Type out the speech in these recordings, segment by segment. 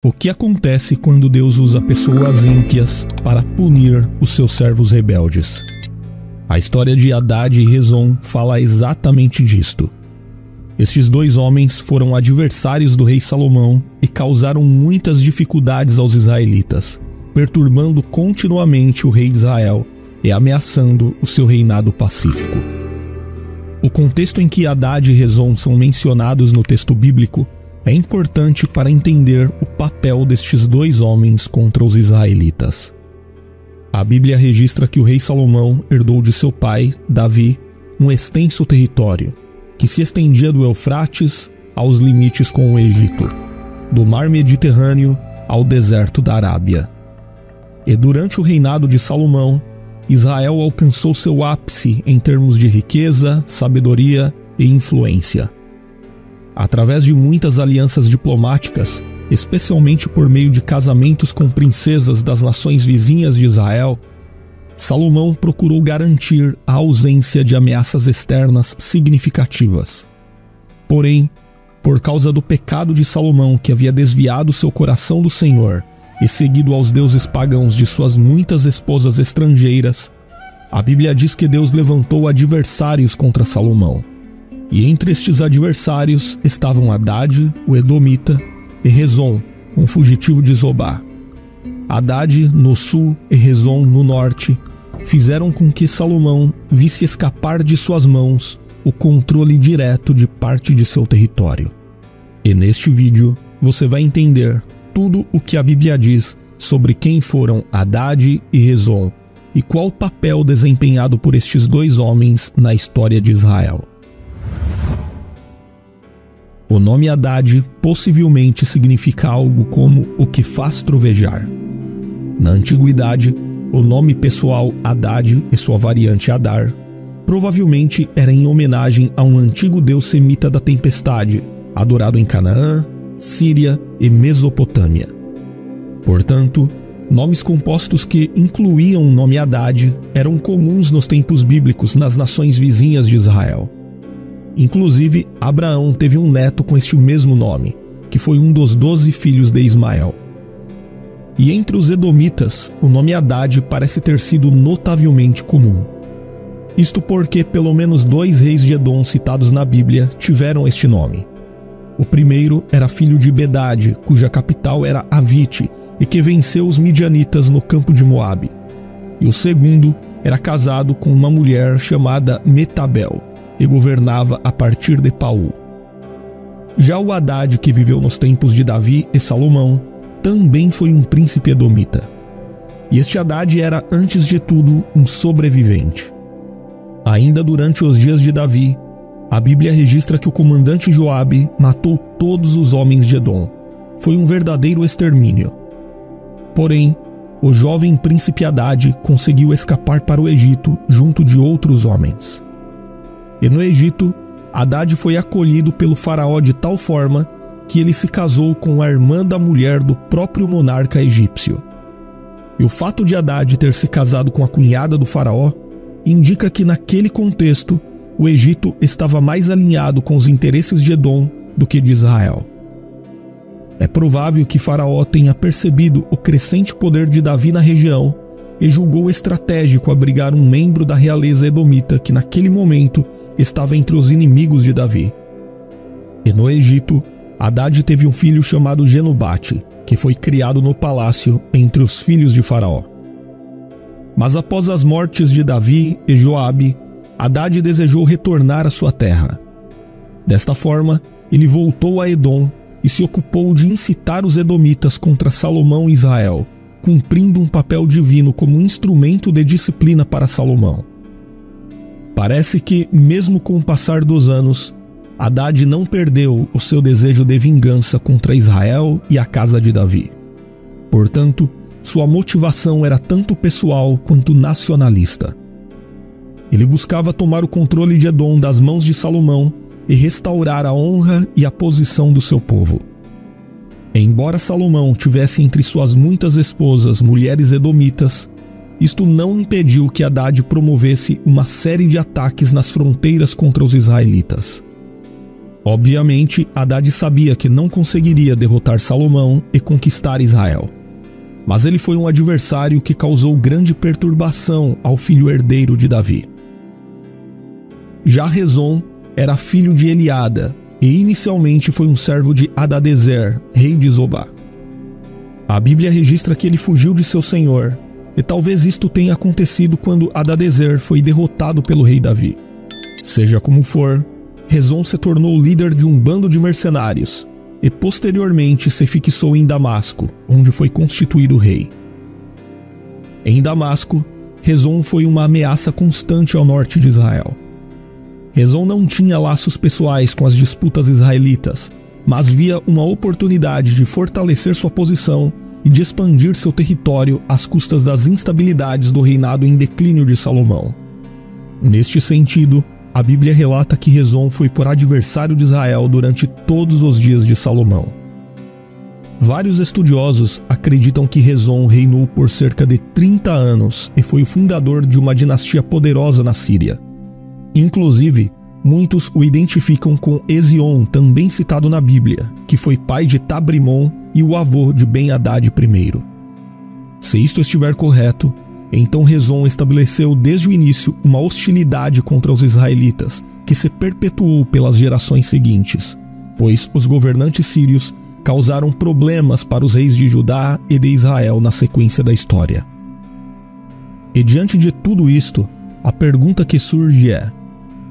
O que acontece quando Deus usa pessoas ímpias para punir os seus servos rebeldes? A história de Hadad e Rezon fala exatamente disto. Estes dois homens foram adversários do rei Salomão e causaram muitas dificuldades aos israelitas, perturbando continuamente o rei de Israel e ameaçando o seu reinado pacífico. O contexto em que Hadad e Rezon são mencionados no texto bíblico é importante para entender o papel destes dois homens contra os israelitas. A Bíblia registra que o rei Salomão herdou de seu pai, Davi, um extenso território, que se estendia do Eufrates aos limites com o Egito, do mar Mediterrâneo ao deserto da Arábia. E durante o reinado de Salomão, Israel alcançou seu ápice em termos de riqueza, sabedoria e influência. Através de muitas alianças diplomáticas, especialmente por meio de casamentos com princesas das nações vizinhas de Israel, Salomão procurou garantir a ausência de ameaças externas significativas. Porém, por causa do pecado de Salomão, que havia desviado seu coração do Senhor e seguido aos deuses pagãos de suas muitas esposas estrangeiras, a Bíblia diz que Deus levantou adversários contra Salomão. E entre estes adversários estavam Hadad, o Edomita, e Rezon, um fugitivo de Zobá. Hadad no sul e Rezon no norte fizeram com que Salomão visse escapar de suas mãos o controle direto de parte de seu território. E neste vídeo você vai entender tudo o que a Bíblia diz sobre quem foram Hadad e Rezon e qual o papel desempenhado por estes dois homens na história de Israel. O nome Hadad possivelmente significa algo como o que faz trovejar. Na antiguidade, o nome pessoal Hadad e sua variante Adar provavelmente era em homenagem a um antigo deus semita da tempestade, adorado em Canaã, Síria e Mesopotâmia. Portanto, nomes compostos que incluíam o nome Hadad eram comuns nos tempos bíblicos nas nações vizinhas de Israel. Inclusive, Abraão teve um neto com este mesmo nome, que foi um dos 12 filhos de Ismael. E entre os edomitas, o nome Hadad parece ter sido notavelmente comum. Isto porque pelo menos 2 reis de Edom citados na Bíblia tiveram este nome. O primeiro era filho de Bedad, cuja capital era Avite, e que venceu os midianitas no campo de Moabe. E o segundo era casado com uma mulher chamada Metabel, e governava a partir de Paú. Já o Hadad, que viveu nos tempos de Davi e Salomão, também foi um príncipe edomita. E este Hadad era, antes de tudo, um sobrevivente. Ainda durante os dias de Davi, a Bíblia registra que o comandante Joabe matou todos os homens de Edom. Foi um verdadeiro extermínio. Porém, o jovem príncipe Hadad conseguiu escapar para o Egito junto de outros homens. E no Egito, Hadad foi acolhido pelo faraó de tal forma que ele se casou com a irmã da mulher do próprio monarca egípcio. E o fato de Hadad ter se casado com a cunhada do faraó indica que naquele contexto o Egito estava mais alinhado com os interesses de Edom do que de Israel. É provável que Faraó tenha percebido o crescente poder de Davi na região e julgou estratégico abrigar um membro da realeza edomita que naquele momento estava entre os inimigos de Davi. E no Egito, Hadad teve um filho chamado Genubate, que foi criado no palácio entre os filhos de Faraó. Mas após as mortes de Davi e Joabe, Hadad desejou retornar à sua terra. Desta forma, ele voltou a Edom e se ocupou de incitar os edomitas contra Salomão e Israel, cumprindo um papel divino como instrumento de disciplina para Salomão. Parece que, mesmo com o passar dos anos, Hadad não perdeu o seu desejo de vingança contra Israel e a casa de Davi. Portanto, sua motivação era tanto pessoal quanto nacionalista. Ele buscava tomar o controle de Edom das mãos de Salomão e restaurar a honra e a posição do seu povo. Embora Salomão tivesse entre suas muitas esposas mulheres edomitas, isto não impediu que Hadad promovesse uma série de ataques nas fronteiras contra os israelitas. Obviamente, Hadad sabia que não conseguiria derrotar Salomão e conquistar Israel. Mas ele foi um adversário que causou grande perturbação ao filho herdeiro de Davi. Já Rezon era filho de Eliada e inicialmente foi um servo de Hadadezer, rei de Zobá. A Bíblia registra que ele fugiu de seu senhor, e talvez isto tenha acontecido quando Hadadezer foi derrotado pelo rei Davi. Seja como for, Rezon se tornou líder de um bando de mercenários e posteriormente se fixou em Damasco, onde foi constituído rei. Em Damasco, Rezon foi uma ameaça constante ao norte de Israel. Rezon não tinha laços pessoais com as disputas israelitas, mas via uma oportunidade de fortalecer sua posição e de expandir seu território às custas das instabilidades do reinado em declínio de Salomão. Neste sentido, a Bíblia relata que Rezon foi por adversário de Israel durante todos os dias de Salomão. Vários estudiosos acreditam que Rezon reinou por cerca de 30 anos e foi o fundador de uma dinastia poderosa na Síria. Inclusive, muitos o identificam com Ezion, também citado na Bíblia, que foi pai de Tabrimon e o avô de Ben-Hadad I. Se isto estiver correto, então Rezon estabeleceu desde o início uma hostilidade contra os israelitas, que se perpetuou pelas gerações seguintes, pois os governantes sírios causaram problemas para os reis de Judá e de Israel na sequência da história. E diante de tudo isto, a pergunta que surge é: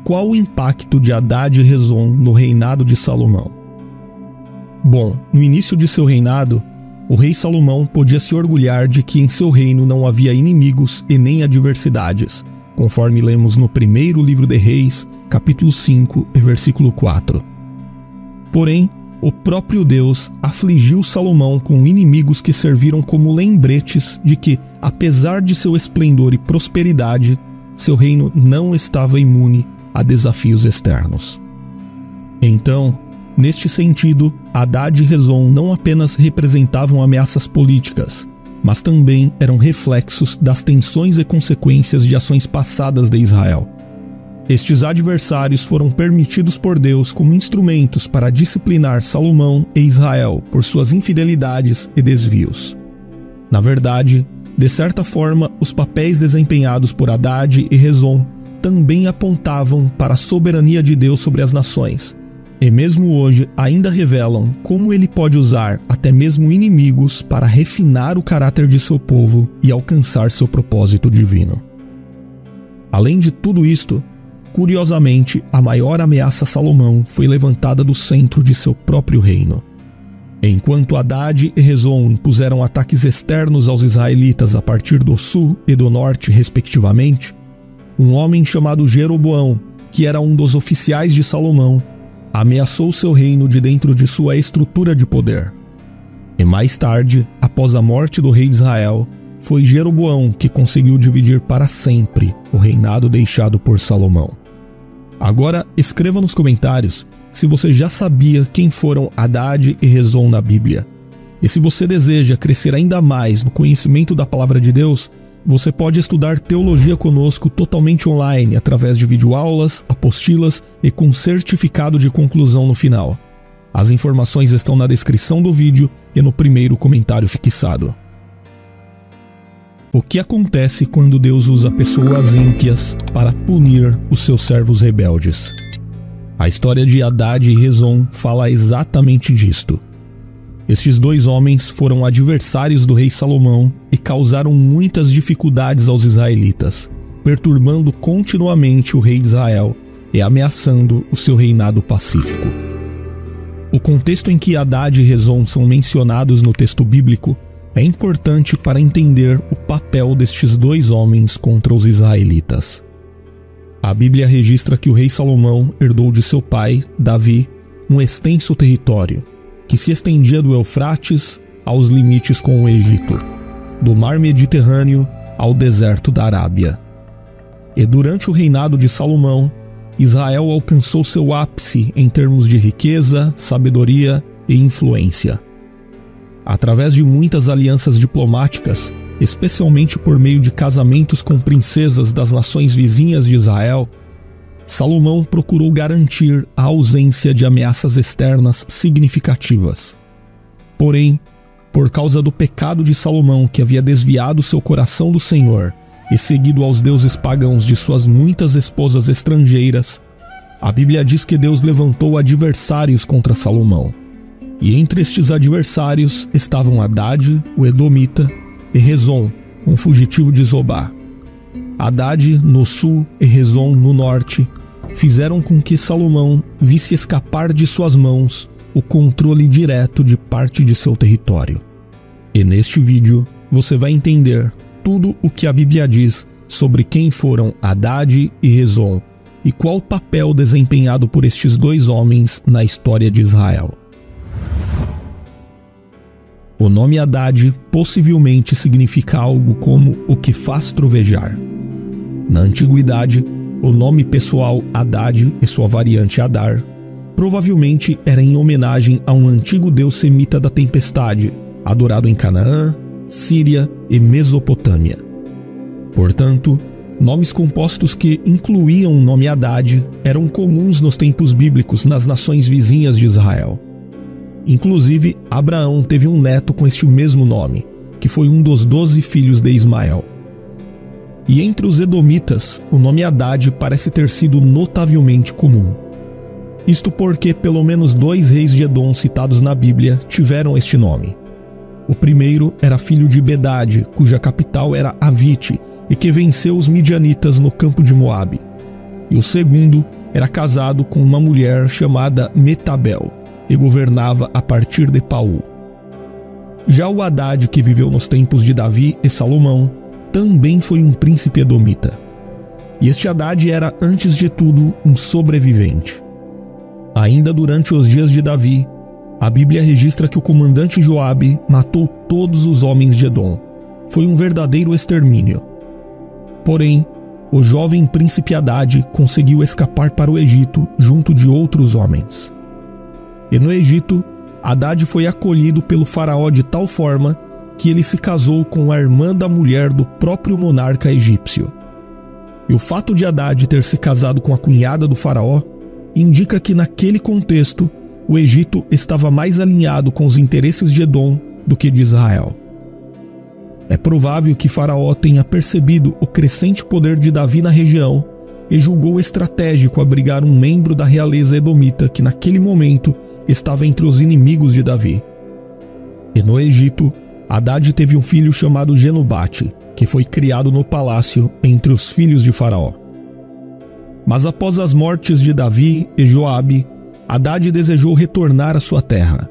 qual o impacto de Hadad e Rezon no reinado de Salomão? Bom, no início de seu reinado, o rei Salomão podia se orgulhar de que em seu reino não havia inimigos e nem adversidades, conforme lemos no primeiro livro de Reis, capítulo 5 e versículo 4. Porém, o próprio Deus afligiu Salomão com inimigos que serviram como lembretes de que, apesar de seu esplendor e prosperidade, seu reino não estava imune a desafios externos. Então, neste sentido, Hadad e Rezon não apenas representavam ameaças políticas, mas também eram reflexos das tensões e consequências de ações passadas de Israel. Estes adversários foram permitidos por Deus como instrumentos para disciplinar Salomão e Israel por suas infidelidades e desvios. Na verdade, de certa forma, os papéis desempenhados por Hadad e Rezon também apontavam para a soberania de Deus sobre as nações, e mesmo hoje ainda revelam como ele pode usar até mesmo inimigos para refinar o caráter de seu povo e alcançar seu propósito divino. Além de tudo isto, curiosamente, a maior ameaça a Salomão foi levantada do centro de seu próprio reino. Enquanto Hadad e Rezon impuseram ataques externos aos israelitas a partir do sul e do norte, respectivamente, um homem chamado Jeroboão, que era um dos oficiais de Salomão, ameaçou seu reino de dentro de sua estrutura de poder. E mais tarde, após a morte do rei de Israel, foi Jeroboão que conseguiu dividir para sempre o reinado deixado por Salomão. Agora, escreva nos comentários se você já sabia quem foram Hadad e Rezon na Bíblia. E se você deseja crescer ainda mais no conhecimento da Palavra de Deus, você pode estudar teologia conosco totalmente online, através de videoaulas, apostilas e com certificado de conclusão no final. As informações estão na descrição do vídeo e no primeiro comentário fixado. O que acontece quando Deus usa pessoas ímpias para punir os seus servos rebeldes? A história de Hadad e Rezon fala exatamente disto. Estes dois homens foram adversários do rei Salomão e causaram muitas dificuldades aos israelitas, perturbando continuamente o rei de Israel e ameaçando o seu reinado pacífico. O contexto em que Hadad e Rezon são mencionados no texto bíblico é importante para entender o papel destes dois homens contra os israelitas. A Bíblia registra que o rei Salomão herdou de seu pai, Davi, um extenso território, que se estendia do Eufrates aos limites com o Egito, do mar Mediterrâneo ao deserto da Arábia. E durante o reinado de Salomão, Israel alcançou seu ápice em termos de riqueza, sabedoria e influência. Através de muitas alianças diplomáticas, especialmente por meio de casamentos com princesas das nações vizinhas de Israel, Salomão procurou garantir a ausência de ameaças externas significativas. Porém, por causa do pecado de Salomão, que havia desviado seu coração do Senhor e seguido aos deuses pagãos de suas muitas esposas estrangeiras, a Bíblia diz que Deus levantou adversários contra Salomão. E entre estes adversários estavam Hadade, o Edomita, e Rezon, um fugitivo de Zobá. Hadade no sul e Rezon no norte fizeram com que Salomão visse escapar de suas mãos o controle direto de parte de seu território. E neste vídeo você vai entender tudo o que a Bíblia diz sobre quem foram Hadade e Rezon e qual o papel desempenhado por estes dois homens na história de Israel. O nome Hadade possivelmente significa algo como o que faz trovejar. Na antiguidade, o nome pessoal Hadade e sua variante Adar provavelmente era em homenagem a um antigo deus semita da tempestade, adorado em Canaã, Síria e Mesopotâmia. Portanto, nomes compostos que incluíam o nome Hadade eram comuns nos tempos bíblicos nas nações vizinhas de Israel. Inclusive, Abraão teve um neto com este mesmo nome, que foi um dos 12 filhos de Ismael. E entre os edomitas, o nome Hadade parece ter sido notavelmente comum. Isto porque pelo menos 2 reis de Edom citados na Bíblia tiveram este nome. O primeiro era filho de Bedade, cuja capital era Avite, e que venceu os midianitas no campo de Moabe. E o segundo era casado com uma mulher chamada Metabel, e governava a partir de Paú. Já o Hadade, que viveu nos tempos de Davi e Salomão, também foi um príncipe edomita. E este Hadade era, antes de tudo, um sobrevivente. Ainda durante os dias de Davi, a Bíblia registra que o comandante Joabe matou todos os homens de Edom. Foi um verdadeiro extermínio. Porém, o jovem príncipe Hadade conseguiu escapar para o Egito junto de outros homens. E no Egito, Hadade foi acolhido pelo faraó de tal forma que ele se casou com a irmã da mulher do próprio monarca egípcio. E o fato de Hadade ter se casado com a cunhada do faraó indica que naquele contexto o Egito estava mais alinhado com os interesses de Edom do que de Israel. É provável que Faraó tenha percebido o crescente poder de Davi na região e julgou estratégico abrigar um membro da realeza edomita que naquele momento estava entre os inimigos de Davi. E no Egito, Hadade teve um filho chamado Genubate, que foi criado no palácio entre os filhos de Faraó. Mas após as mortes de Davi e Joabe, Hadade desejou retornar à sua terra.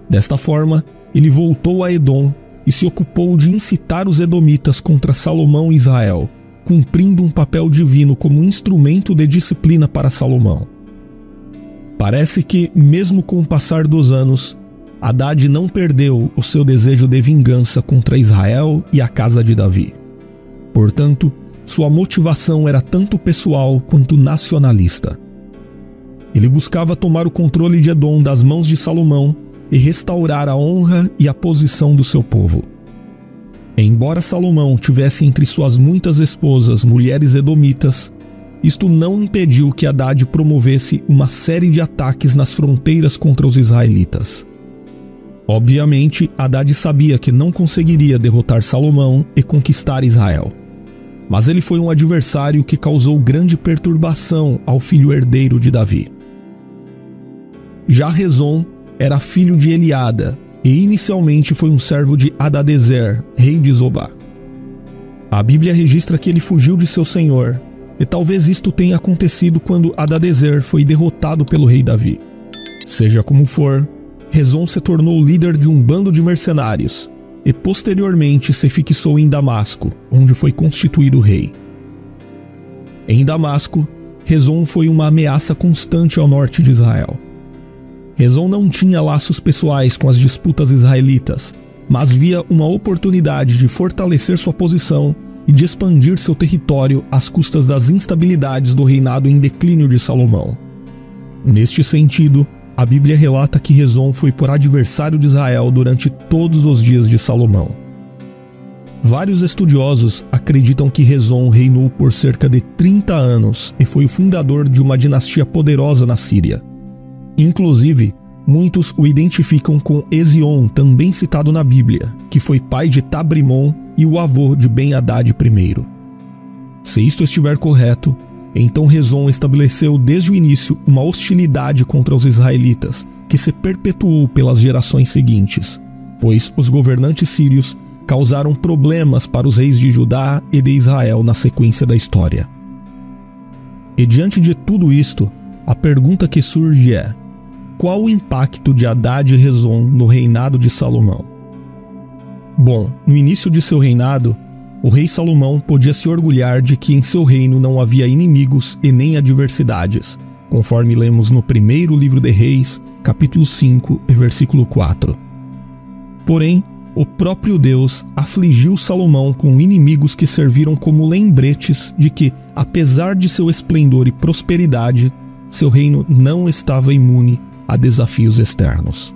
Desta forma, ele voltou a Edom e se ocupou de incitar os edomitas contra Salomão e Israel, cumprindo um papel divino como instrumento de disciplina para Salomão. Parece que, mesmo com o passar dos anos, Hadade não perdeu o seu desejo de vingança contra Israel e a casa de Davi. Portanto, sua motivação era tanto pessoal quanto nacionalista. Ele buscava tomar o controle de Edom das mãos de Salomão e restaurar a honra e a posição do seu povo. Embora Salomão tivesse entre suas muitas esposas mulheres edomitas, isto não impediu que Hadade promovesse uma série de ataques nas fronteiras contra os israelitas. Obviamente, Hadade sabia que não conseguiria derrotar Salomão e conquistar Israel. Mas ele foi um adversário que causou grande perturbação ao filho herdeiro de Davi. Já Rezon era filho de Eliada e inicialmente foi um servo de Hadadezer, rei de Zobá. A Bíblia registra que ele fugiu de seu senhor, e talvez isto tenha acontecido quando Hadadezer foi derrotado pelo rei Davi. Seja como for, Rezon se tornou líder de um bando de mercenários e posteriormente se fixou em Damasco, onde foi constituído rei. Em Damasco, Rezon foi uma ameaça constante ao norte de Israel. Rezon não tinha laços pessoais com as disputas israelitas, mas via uma oportunidade de fortalecer sua posição e de expandir seu território às custas das instabilidades do reinado em declínio de Salomão. Neste sentido, a Bíblia relata que Rezon foi por adversário de Israel durante todos os dias de Salomão. Vários estudiosos acreditam que Rezon reinou por cerca de 30 anos e foi o fundador de uma dinastia poderosa na Síria. Inclusive, muitos o identificam com Ezion, também citado na Bíblia, que foi pai de Tabrimon e o avô de Ben-Hadad I. Se isto estiver correto, então Rezon estabeleceu desde o início uma hostilidade contra os israelitas, que se perpetuou pelas gerações seguintes, pois os governantes sírios causaram problemas para os reis de Judá e de Israel na sequência da história. E diante de tudo isto, a pergunta que surge é: qual o impacto de Hadad e Rezon no reinado de Salomão? Bom, no início de seu reinado, o rei Salomão podia se orgulhar de que em seu reino não havia inimigos e nem adversidades, conforme lemos no primeiro livro de Reis, capítulo 5 e versículo 4. Porém, o próprio Deus afligiu Salomão com inimigos que serviram como lembretes de que, apesar de seu esplendor e prosperidade, seu reino não estava imune a desafios externos.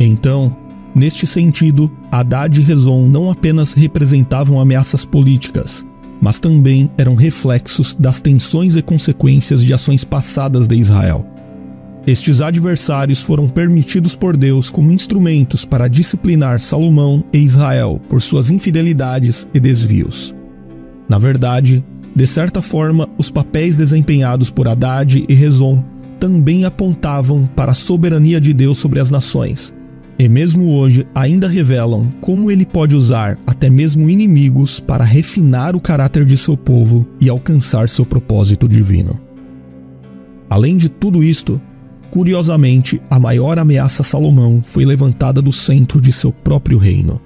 Então, neste sentido, Hadad e Rezon não apenas representavam ameaças políticas, mas também eram reflexos das tensões e consequências de ações passadas de Israel. Estes adversários foram permitidos por Deus como instrumentos para disciplinar Salomão e Israel por suas infidelidades e desvios. Na verdade, de certa forma, os papéis desempenhados por Hadad e Rezon também apontavam para a soberania de Deus sobre as nações, e mesmo hoje ainda revelam como ele pode usar até mesmo inimigos para refinar o caráter de seu povo e alcançar seu propósito divino. Além de tudo isto, curiosamente, a maior ameaça a Salomão foi levantada do centro de seu próprio reino.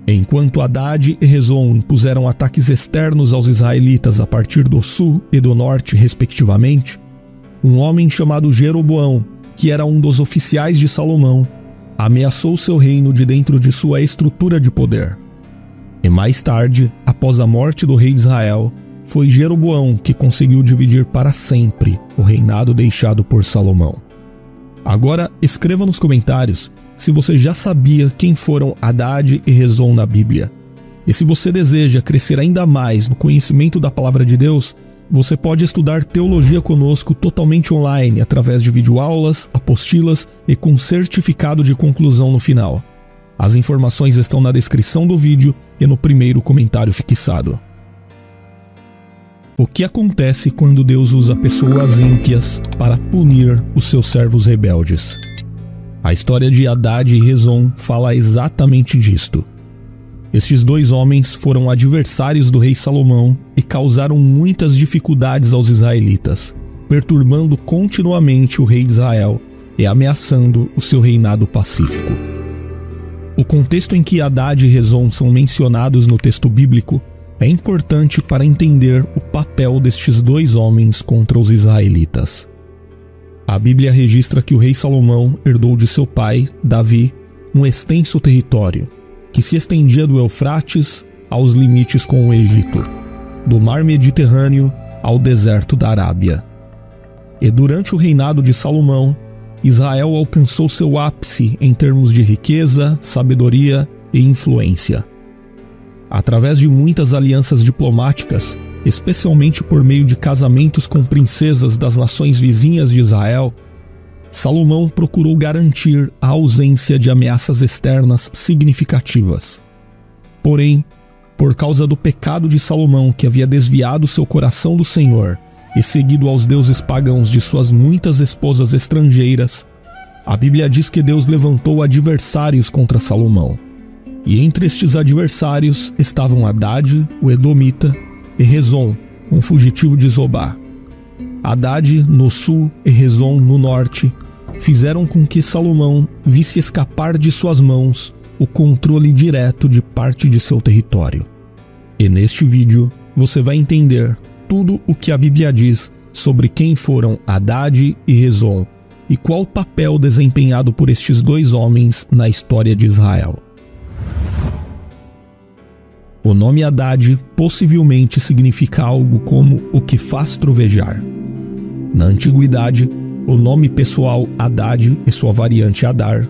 Enquanto Hadad e Rezon impuseram ataques externos aos israelitas a partir do sul e do norte, respectivamente, um homem chamado Jeroboão, que era um dos oficiais de Salomão, ameaçou seu reino de dentro de sua estrutura de poder. E mais tarde, após a morte do rei de Israel, foi Jeroboão que conseguiu dividir para sempre o reinado deixado por Salomão. Agora, escreva nos comentários se você já sabia quem foram Hadad e Rezon na Bíblia. E se você deseja crescer ainda mais no conhecimento da Palavra de Deus, você pode estudar teologia conosco totalmente online, através de videoaulas, apostilas e com certificado de conclusão no final. As informações estão na descrição do vídeo e no primeiro comentário fixado. O que acontece quando Deus usa pessoas ímpias para punir os seus servos rebeldes? A história de Hadad e Rezon fala exatamente disto. Estes dois homens foram adversários do rei Salomão e causaram muitas dificuldades aos israelitas, perturbando continuamente o rei de Israel e ameaçando o seu reinado pacífico. O contexto em que Hadad e Rezon são mencionados no texto bíblico é importante para entender o papel destes dois homens contra os israelitas. A Bíblia registra que o rei Salomão herdou de seu pai, Davi, um extenso território, que se estendia do Eufrates aos limites com o Egito, do mar Mediterrâneo ao deserto da Arábia. E durante o reinado de Salomão, Israel alcançou seu ápice em termos de riqueza, sabedoria e influência. Através de muitas alianças diplomáticas, especialmente por meio de casamentos com princesas das nações vizinhas de Israel, Salomão procurou garantir a ausência de ameaças externas significativas. Porém, por causa do pecado de Salomão, que havia desviado seu coração do Senhor e seguido aos deuses pagãos de suas muitas esposas estrangeiras, a Bíblia diz que Deus levantou adversários contra Salomão. E entre estes adversários estavam Hadad, o Edomita, e Rezon, um fugitivo de Zobá. Hadad no sul e Rezon no norte fizeram com que Salomão visse escapar de suas mãos o controle direto de parte de seu território. E neste vídeo você vai entender tudo o que a Bíblia diz sobre quem foram Hadad e Rezon e qual o papel desempenhado por estes dois homens na história de Israel. O nome Hadad possivelmente significa algo como o que faz trovejar. Na antiguidade, o nome pessoal Hadad e sua variante Adar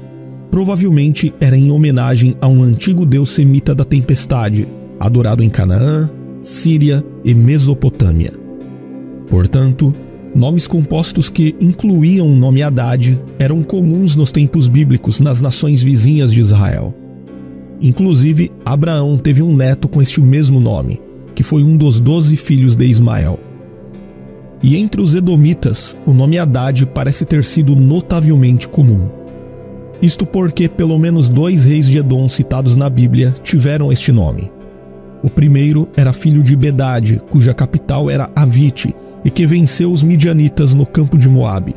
provavelmente era em homenagem a um antigo deus semita da tempestade, adorado em Canaã, Síria e Mesopotâmia. Portanto, nomes compostos que incluíam o nome Hadad eram comuns nos tempos bíblicos nas nações vizinhas de Israel. Inclusive, Abraão teve um neto com este mesmo nome, que foi um dos 12 filhos de Ismael. E entre os edomitas, o nome Hadad parece ter sido notavelmente comum. Isto porque pelo menos 2 reis de Edom citados na Bíblia tiveram este nome. O primeiro era filho de Bedad, cuja capital era Avite, e que venceu os midianitas no campo de Moabe.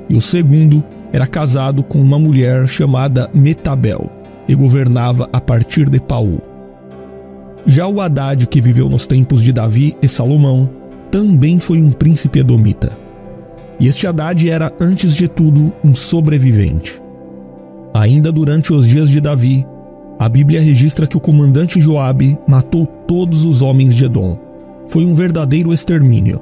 E o segundo era casado com uma mulher chamada Metabel, e governava a partir de Paú. Já o Hadad, que viveu nos tempos de Davi e Salomão, também foi um príncipe edomita. E este Hadad era, antes de tudo, um sobrevivente. Ainda durante os dias de Davi, a Bíblia registra que o comandante Joabe matou todos os homens de Edom. Foi um verdadeiro extermínio.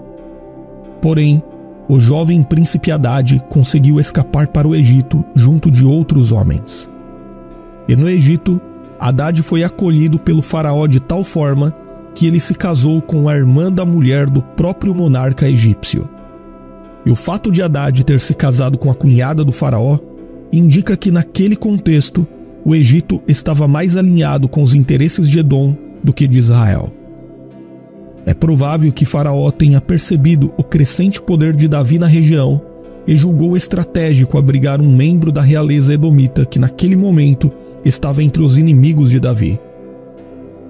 Porém, o jovem príncipe Hadad conseguiu escapar para o Egito junto de outros homens. E no Egito, Hadad foi acolhido pelo faraó de tal forma que ele se casou com a irmã da mulher do próprio monarca egípcio. E o fato de Hadad ter se casado com a cunhada do faraó indica que naquele contexto o Egito estava mais alinhado com os interesses de Edom do que de Israel. É provável que Faraó tenha percebido o crescente poder de Davi na região e julgou estratégico abrigar um membro da realeza edomita que naquele momento estava entre os inimigos de Davi.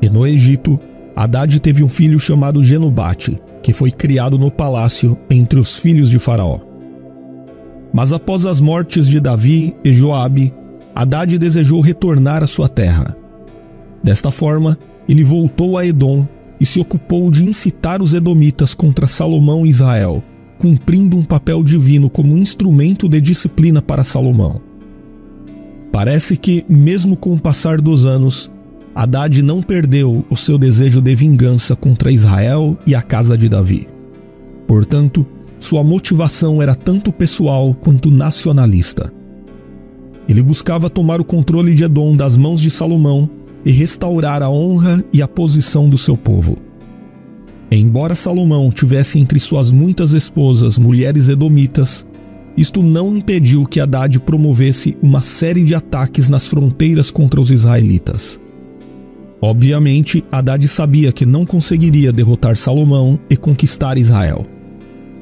E no Egito, Hadad teve um filho chamado Genubate, que foi criado no palácio entre os filhos de Faraó. Mas após as mortes de Davi e Joabe, Hadad desejou retornar à sua terra. Desta forma, ele voltou a Edom e se ocupou de incitar os edomitas contra Salomão e Israel, cumprindo um papel divino como instrumento de disciplina para Salomão. Parece que, mesmo com o passar dos anos, Hadad não perdeu o seu desejo de vingança contra Israel e a casa de Davi. Portanto, sua motivação era tanto pessoal quanto nacionalista. Ele buscava tomar o controle de Edom das mãos de Salomão e restaurar a honra e a posição do seu povo. Embora Salomão tivesse entre suas muitas esposas mulheres edomitas, isto não impediu que Hadad promovesse uma série de ataques nas fronteiras contra os israelitas. Obviamente, Hadad sabia que não conseguiria derrotar Salomão e conquistar Israel.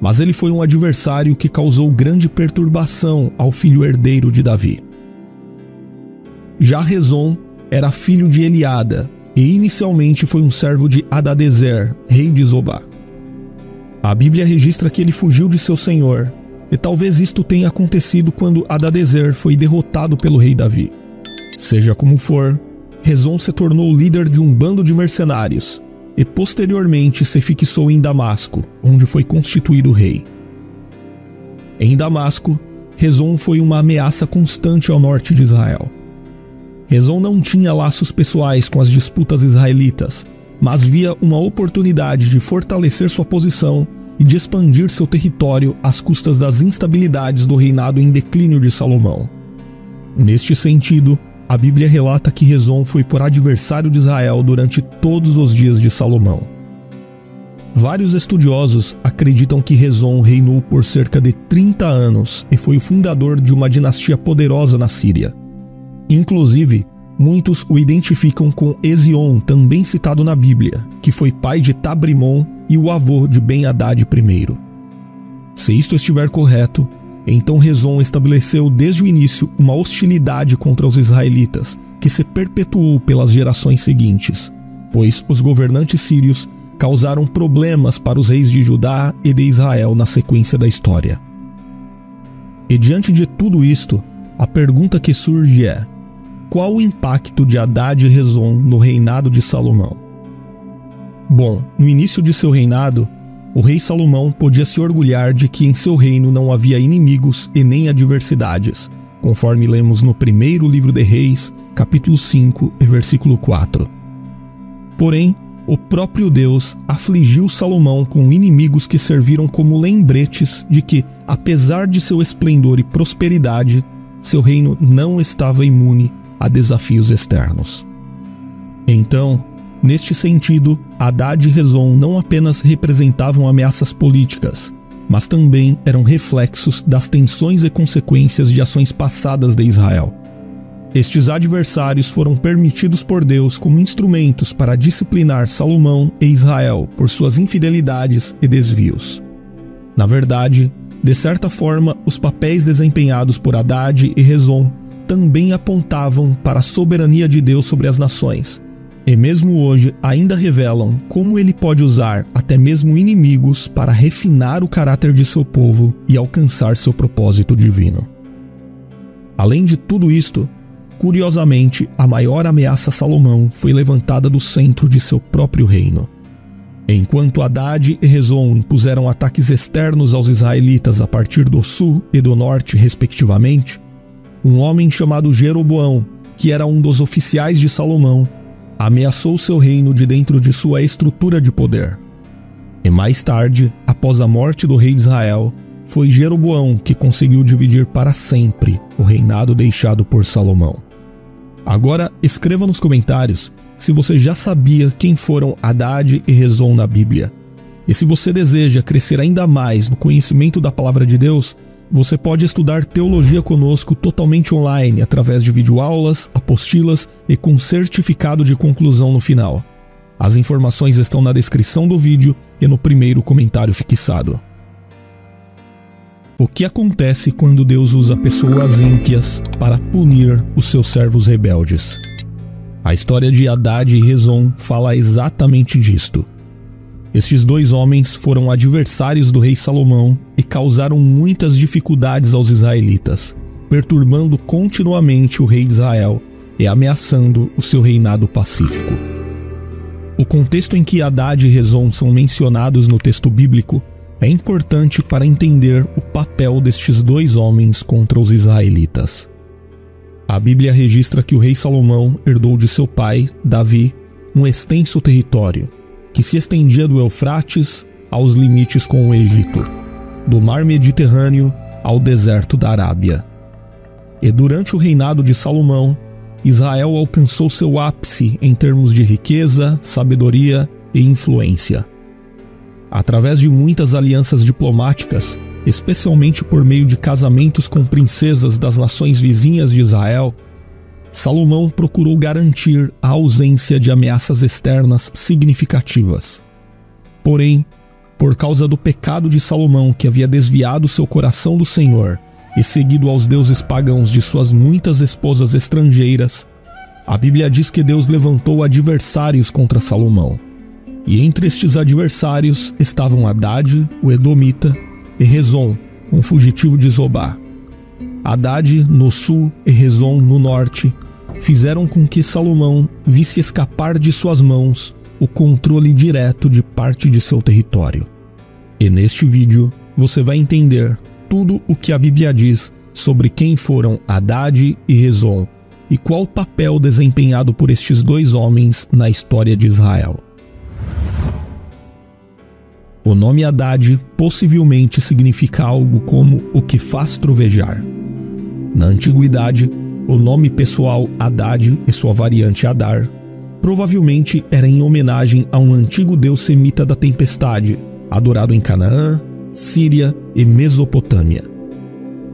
Mas ele foi um adversário que causou grande perturbação ao filho herdeiro de Davi. Já Rezon era filho de Eliada e inicialmente foi um servo de Hadadezer, rei de Zobá. A Bíblia registra que ele fugiu de seu senhor, e talvez isto tenha acontecido quando Hadadezer foi derrotado pelo rei Davi. Seja como for, Rezon se tornou líder de um bando de mercenários e posteriormente se fixou em Damasco, onde foi constituído rei. Em Damasco, Rezon foi uma ameaça constante ao norte de Israel. Rezon não tinha laços pessoais com as disputas israelitas, mas via uma oportunidade de fortalecer sua posição e de expandir seu território às custas das instabilidades do reinado em declínio de Salomão. Neste sentido, a Bíblia relata que Rezon foi por adversário de Israel durante todos os dias de Salomão. Vários estudiosos acreditam que Rezon reinou por cerca de 30 anos e foi o fundador de uma dinastia poderosa na Síria. Inclusive, muitos o identificam com Ezion, também citado na Bíblia, que foi pai de Tabrimon e o avô de Ben-Hadad I. Se isto estiver correto, então Rezon estabeleceu desde o início uma hostilidade contra os israelitas, que se perpetuou pelas gerações seguintes, pois os governantes sírios causaram problemas para os reis de Judá e de Israel na sequência da história. E diante de tudo isto, a pergunta que surge é: qual o impacto de Hadad e Rezon no reinado de Salomão? Bom, no início de seu reinado, o rei Salomão podia se orgulhar de que em seu reino não havia inimigos e nem adversidades, conforme lemos no primeiro livro de Reis, capítulo 5 e versículo 4. Porém, o próprio Deus afligiu Salomão com inimigos que serviram como lembretes de que, apesar de seu esplendor e prosperidade, seu reino não estava imune a desafios externos. Então, neste sentido, Hadad e Rezon não apenas representavam ameaças políticas, mas também eram reflexos das tensões e consequências de ações passadas de Israel. Estes adversários foram permitidos por Deus como instrumentos para disciplinar Salomão e Israel por suas infidelidades e desvios. Na verdade, de certa forma, os papéis desempenhados por Hadad e Rezon também apontavam para a soberania de Deus sobre as nações, e mesmo hoje ainda revelam como ele pode usar até mesmo inimigos para refinar o caráter de seu povo e alcançar seu propósito divino. Além de tudo isto, curiosamente, a maior ameaça a Salomão foi levantada do centro de seu próprio reino. Enquanto Hadad e Rezon impuseram ataques externos aos israelitas a partir do sul e do norte, respectivamente, um homem chamado Jeroboão, que era um dos oficiais de Salomão, ameaçou seu reino de dentro de sua estrutura de poder. E mais tarde, após a morte do rei de Israel, foi Jeroboão que conseguiu dividir para sempre o reinado deixado por Salomão. Agora, escreva nos comentários se você já sabia quem foram Hadad e Rezon na Bíblia. E se você deseja crescer ainda mais no conhecimento da Palavra de Deus, você pode estudar teologia conosco totalmente online, através de videoaulas, apostilas e com certificado de conclusão no final. As informações estão na descrição do vídeo e no primeiro comentário fixado. O que acontece quando Deus usa pessoas ímpias para punir os seus servos rebeldes? A história de Hadad e Rezon fala exatamente disto. Estes dois homens foram adversários do rei Salomão e causaram muitas dificuldades aos israelitas, perturbando continuamente o rei de Israel e ameaçando o seu reinado pacífico. O contexto em que Hadad e Rezon são mencionados no texto bíblico é importante para entender o papel destes dois homens contra os israelitas. A Bíblia registra que o rei Salomão herdou de seu pai, Davi, um extenso território, que se estendia do Eufrates aos limites com o Egito, do mar Mediterrâneo ao deserto da Arábia. E durante o reinado de Salomão, Israel alcançou seu ápice em termos de riqueza, sabedoria e influência. Através de muitas alianças diplomáticas, especialmente por meio de casamentos com princesas das nações vizinhas de Israel, Salomão procurou garantir a ausência de ameaças externas significativas. Porém, por causa do pecado de Salomão, que havia desviado seu coração do Senhor e seguido aos deuses pagãos de suas muitas esposas estrangeiras, a Bíblia diz que Deus levantou adversários contra Salomão. E entre estes adversários estavam Hadad, o Edomita, e Rezon, um fugitivo de Zobá. Hadad no sul e Rezon no norte fizeram com que Salomão visse escapar de suas mãos o controle direto de parte de seu território. E neste vídeo você vai entender tudo o que a Bíblia diz sobre quem foram Hadad e Rezon e qual o papel desempenhado por estes dois homens na história de Israel. O nome Hadad possivelmente significa algo como o que faz trovejar. Na antiguidade, o nome pessoal Hadad e sua variante Adar provavelmente era em homenagem a um antigo deus semita da tempestade, adorado em Canaã, Síria e Mesopotâmia.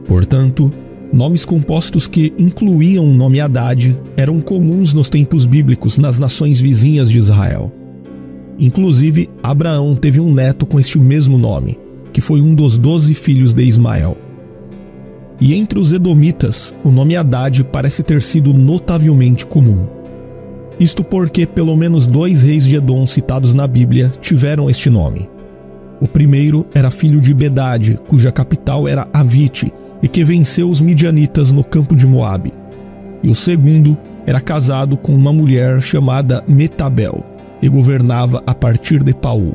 Portanto, nomes compostos que incluíam o nome Hadad eram comuns nos tempos bíblicos nas nações vizinhas de Israel. Inclusive, Abraão teve um neto com este mesmo nome, que foi um dos 12 filhos de Ismael. E entre os edomitas, o nome Hadad parece ter sido notavelmente comum. Isto porque pelo menos 2 reis de Edom citados na Bíblia tiveram este nome. O primeiro era filho de Bedad, cuja capital era Avite, e que venceu os midianitas no campo de Moabe. E o segundo era casado com uma mulher chamada Metabel, e governava a partir de Paú.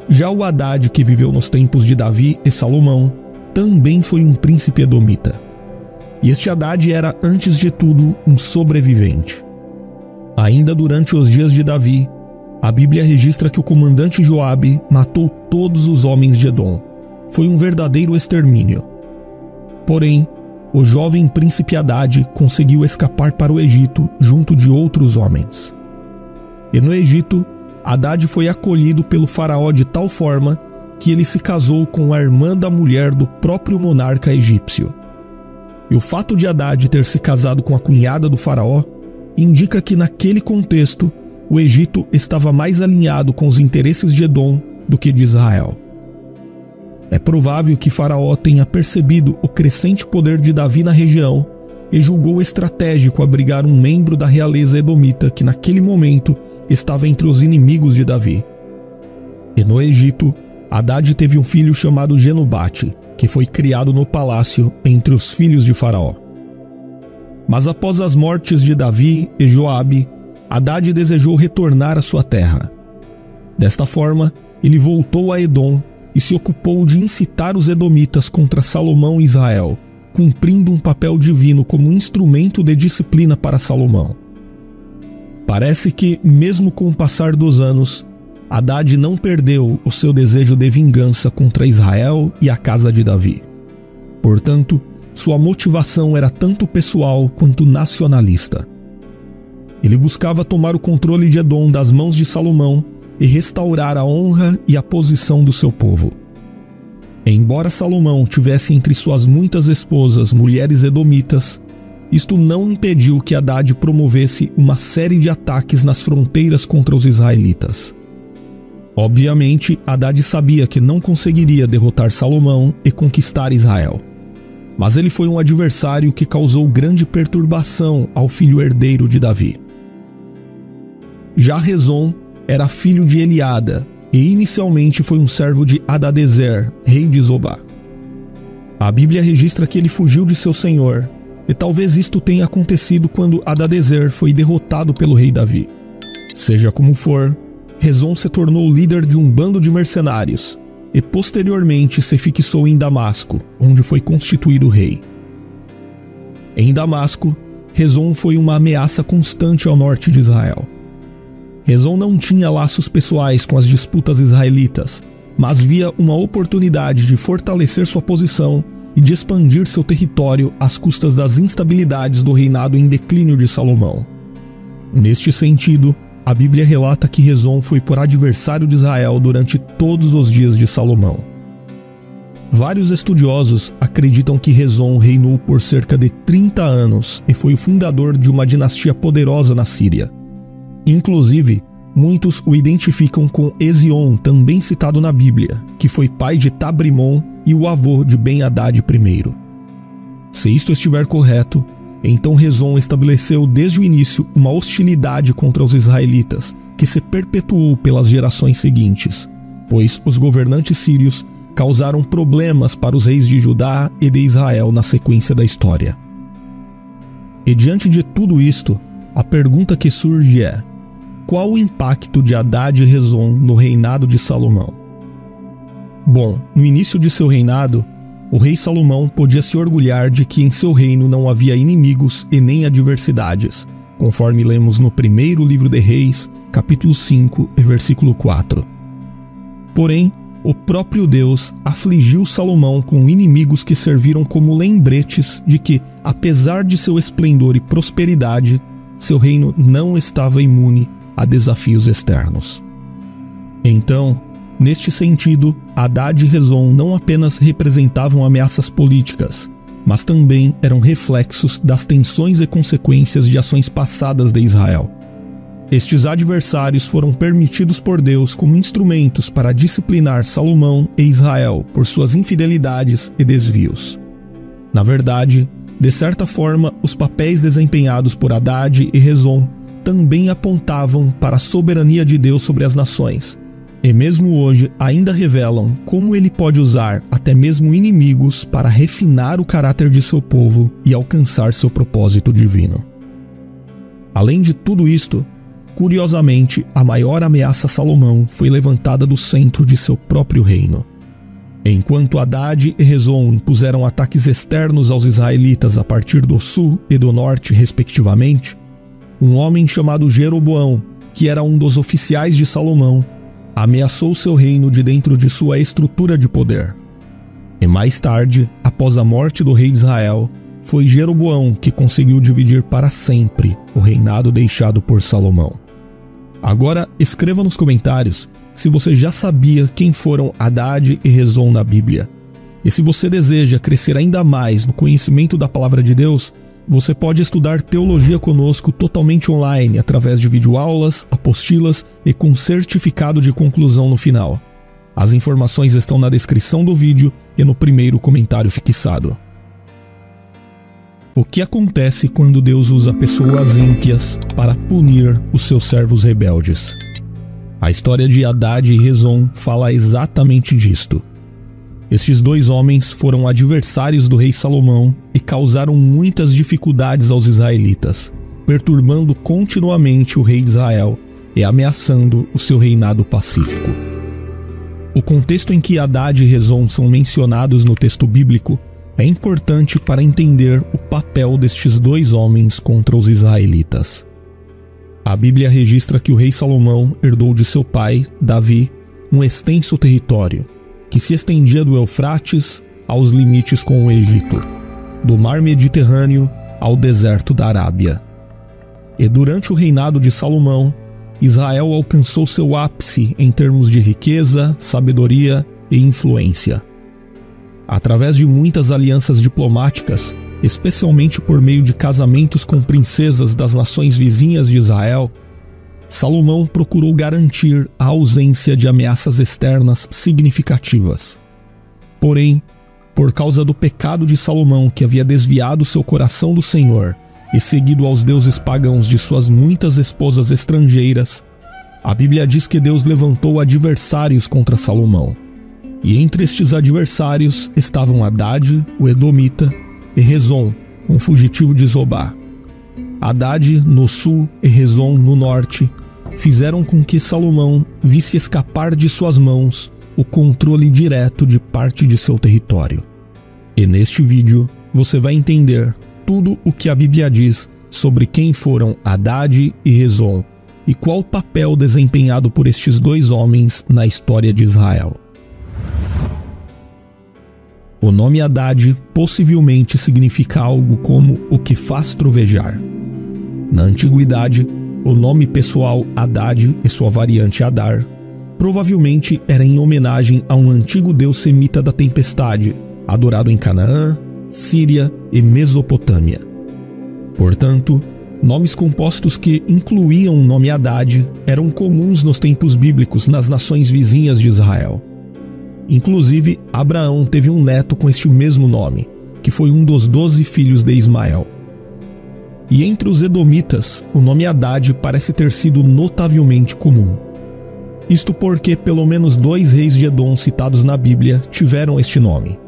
Já o Hadad, que viveu nos tempos de Davi e Salomão, também foi um príncipe edomita. E este Hadad era, antes de tudo, um sobrevivente. Ainda durante os dias de Davi, a Bíblia registra que o comandante Joabe matou todos os homens de Edom. Foi um verdadeiro extermínio. Porém, o jovem príncipe Hadad conseguiu escapar para o Egito junto de outros homens. E no Egito, Hadad foi acolhido pelo faraó de tal forma que ele se casou com a irmã da mulher do próprio monarca egípcio. E o fato de Hadad ter se casado com a cunhada do faraó indica que naquele contexto o Egito estava mais alinhado com os interesses de Edom do que de Israel. É provável que Faraó tenha percebido o crescente poder de Davi na região e julgou estratégico abrigar um membro da realeza edomita que naquele momento estava entre os inimigos de Davi. E no Egito, Hadad teve um filho chamado Genubate, que foi criado no palácio entre os filhos de Faraó. Mas após as mortes de Davi e Joabe, Hadad desejou retornar à sua terra. Desta forma, ele voltou a Edom e se ocupou de incitar os edomitas contra Salomão e Israel, cumprindo um papel divino como instrumento de disciplina para Salomão. Parece que, mesmo com o passar dos anos, Hadad não perdeu o seu desejo de vingança contra Israel e a casa de Davi. Portanto, sua motivação era tanto pessoal quanto nacionalista. Ele buscava tomar o controle de Edom das mãos de Salomão e restaurar a honra e a posição do seu povo. Embora Salomão tivesse entre suas muitas esposas mulheres edomitas, isto não impediu que Hadad promovesse uma série de ataques nas fronteiras contra os israelitas. Obviamente, Hadad sabia que não conseguiria derrotar Salomão e conquistar Israel. Mas ele foi um adversário que causou grande perturbação ao filho herdeiro de Davi. Já Rezon era filho de Eliada e inicialmente foi um servo de Hadadezer, rei de Zobá. A Bíblia registra que ele fugiu de seu senhor, e talvez isto tenha acontecido quando Hadadezer foi derrotado pelo rei Davi. Seja como for, Rezon se tornou líder de um bando de mercenários e posteriormente se fixou em Damasco, onde foi constituído rei. Em Damasco, Rezon foi uma ameaça constante ao norte de Israel. Rezon não tinha laços pessoais com as disputas israelitas, mas via uma oportunidade de fortalecer sua posição e de expandir seu território às custas das instabilidades do reinado em declínio de Salomão. Neste sentido, a Bíblia relata que Rezon foi por adversário de Israel durante todos os dias de Salomão. Vários estudiosos acreditam que Rezon reinou por cerca de 30 anos e foi o fundador de uma dinastia poderosa na Síria. Inclusive, muitos o identificam com Ezion, também citado na Bíblia, que foi pai de Tabrimon e o avô de Ben-Hadad I. Se isto estiver correto, então Rezon estabeleceu desde o início uma hostilidade contra os israelitas, que se perpetuou pelas gerações seguintes, pois os governantes sírios causaram problemas para os reis de Judá e de Israel na sequência da história. E diante de tudo isto, a pergunta que surge é: qual o impacto de Hadad e Rezon no reinado de Salomão? Bom, no início de seu reinado, o rei Salomão podia se orgulhar de que em seu reino não havia inimigos e nem adversidades, conforme lemos no primeiro livro de Reis, capítulo 5 e versículo 4. Porém, o próprio Deus afligiu Salomão com inimigos que serviram como lembretes de que, apesar de seu esplendor e prosperidade, seu reino não estava imune a desafios externos. Então, neste sentido, Hadad e Rezon não apenas representavam ameaças políticas, mas também eram reflexos das tensões e consequências de ações passadas de Israel. Estes adversários foram permitidos por Deus como instrumentos para disciplinar Salomão e Israel por suas infidelidades e desvios. Na verdade, de certa forma, os papéis desempenhados por Hadad e Rezon também apontavam para a soberania de Deus sobre as nações, e mesmo hoje ainda revelam como ele pode usar até mesmo inimigos para refinar o caráter de seu povo e alcançar seu propósito divino. Além de tudo isto, curiosamente, a maior ameaça a Salomão foi levantada do centro de seu próprio reino. Enquanto Hadad e Rezon impuseram ataques externos aos israelitas a partir do sul e do norte, respectivamente, um homem chamado Jeroboão, que era um dos oficiais de Salomão, ameaçou seu reino de dentro de sua estrutura de poder. E mais tarde, após a morte do rei de Israel, foi Jeroboão que conseguiu dividir para sempre o reinado deixado por Salomão. Agora escreva nos comentários se você já sabia quem foram Hadad e Rezon na Bíblia. E se você deseja crescer ainda mais no conhecimento da Palavra de Deus, você pode estudar teologia conosco totalmente online, através de videoaulas, apostilas e com certificado de conclusão no final. As informações estão na descrição do vídeo e no primeiro comentário fixado. O que acontece quando Deus usa pessoas ímpias para punir os seus servos rebeldes? A história de Hadad e Rezon fala exatamente disto. Estes dois homens foram adversários do rei Salomão e causaram muitas dificuldades aos israelitas, perturbando continuamente o rei de Israel e ameaçando o seu reinado pacífico. O contexto em que Hadad e Rezon são mencionados no texto bíblico é importante para entender o papel destes dois homens contra os israelitas. A Bíblia registra que o rei Salomão herdou de seu pai, Davi, um extenso território, que se estendia do Eufrates aos limites com o Egito, do mar Mediterrâneo ao deserto da Arábia. E durante o reinado de Salomão, Israel alcançou seu ápice em termos de riqueza, sabedoria e influência. Através de muitas alianças diplomáticas, especialmente por meio de casamentos com princesas das nações vizinhas de Israel, Salomão procurou garantir a ausência de ameaças externas significativas. Porém, por causa do pecado de Salomão, que havia desviado seu coração do Senhor e seguido aos deuses pagãos de suas muitas esposas estrangeiras, a Bíblia diz que Deus levantou adversários contra Salomão. E entre estes adversários estavam Hadad, o Edomita, e Rezon, um fugitivo de Zobá. Hadad no sul e Rezon no norte fizeram com que Salomão visse escapar de suas mãos o controle direto de parte de seu território. E neste vídeo você vai entender tudo o que a Bíblia diz sobre quem foram Hadad e Rezon e qual o papel desempenhado por estes dois homens na história de Israel. O nome Hadad possivelmente significa algo como o que faz trovejar. Na antiguidade, o nome pessoal Hadad e sua variante Adar provavelmente era em homenagem a um antigo deus semita da tempestade, adorado em Canaã, Síria e Mesopotâmia. Portanto, nomes compostos que incluíam o nome Hadad eram comuns nos tempos bíblicos nas nações vizinhas de Israel. Inclusive, Abraão teve um neto com este mesmo nome, que foi um dos 12 filhos de Ismael. E entre os edomitas, o nome Hadad parece ter sido notavelmente comum. Isto porque pelo menos 2 reis de Edom citados na Bíblia tiveram este nome.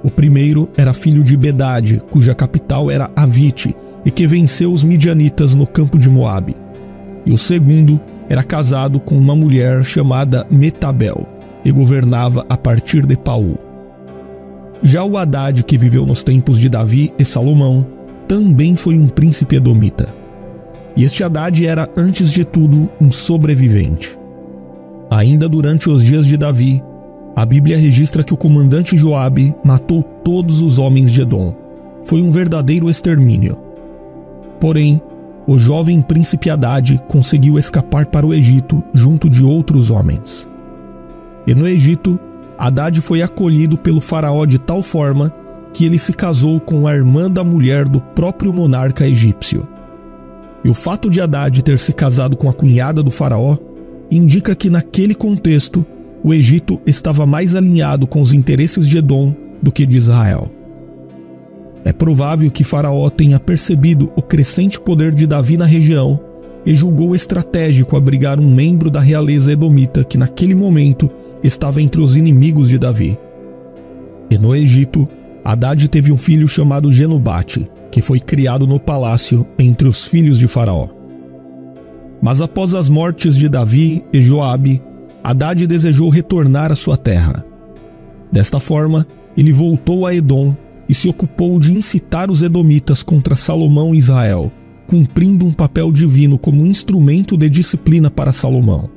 O primeiro era filho de Bedad, cuja capital era Avite, e que venceu os midianitas no campo de Moabe. E o segundo era casado com uma mulher chamada Metabel, e governava a partir de Paú. Já o Hadad, que viveu nos tempos de Davi e Salomão, também foi um príncipe edomita. E este Hadad era, antes de tudo, um sobrevivente. Ainda durante os dias de Davi, a Bíblia registra que o comandante Joabe matou todos os homens de Edom. Foi um verdadeiro extermínio. Porém, o jovem príncipe Hadad conseguiu escapar para o Egito junto de outros homens. E no Egito, Hadad foi acolhido pelo faraó de tal forma que ele se casou com a irmã da mulher do próprio monarca egípcio. E o fato de Hadad ter se casado com a cunhada do faraó indica que naquele contexto o Egito estava mais alinhado com os interesses de Edom do que de Israel. É provável que Faraó tenha percebido o crescente poder de Davi na região e julgou estratégico abrigar um membro da realeza edomita que naquele momento estava entre os inimigos de Davi. E no Egito, Hadad teve um filho chamado Genubate, que foi criado no palácio entre os filhos de Faraó. Mas após as mortes de Davi e Joabe, Hadad desejou retornar à sua terra. Desta forma, ele voltou a Edom e se ocupou de incitar os edomitas contra Salomão e Israel, cumprindo um papel divino como instrumento de disciplina para Salomão.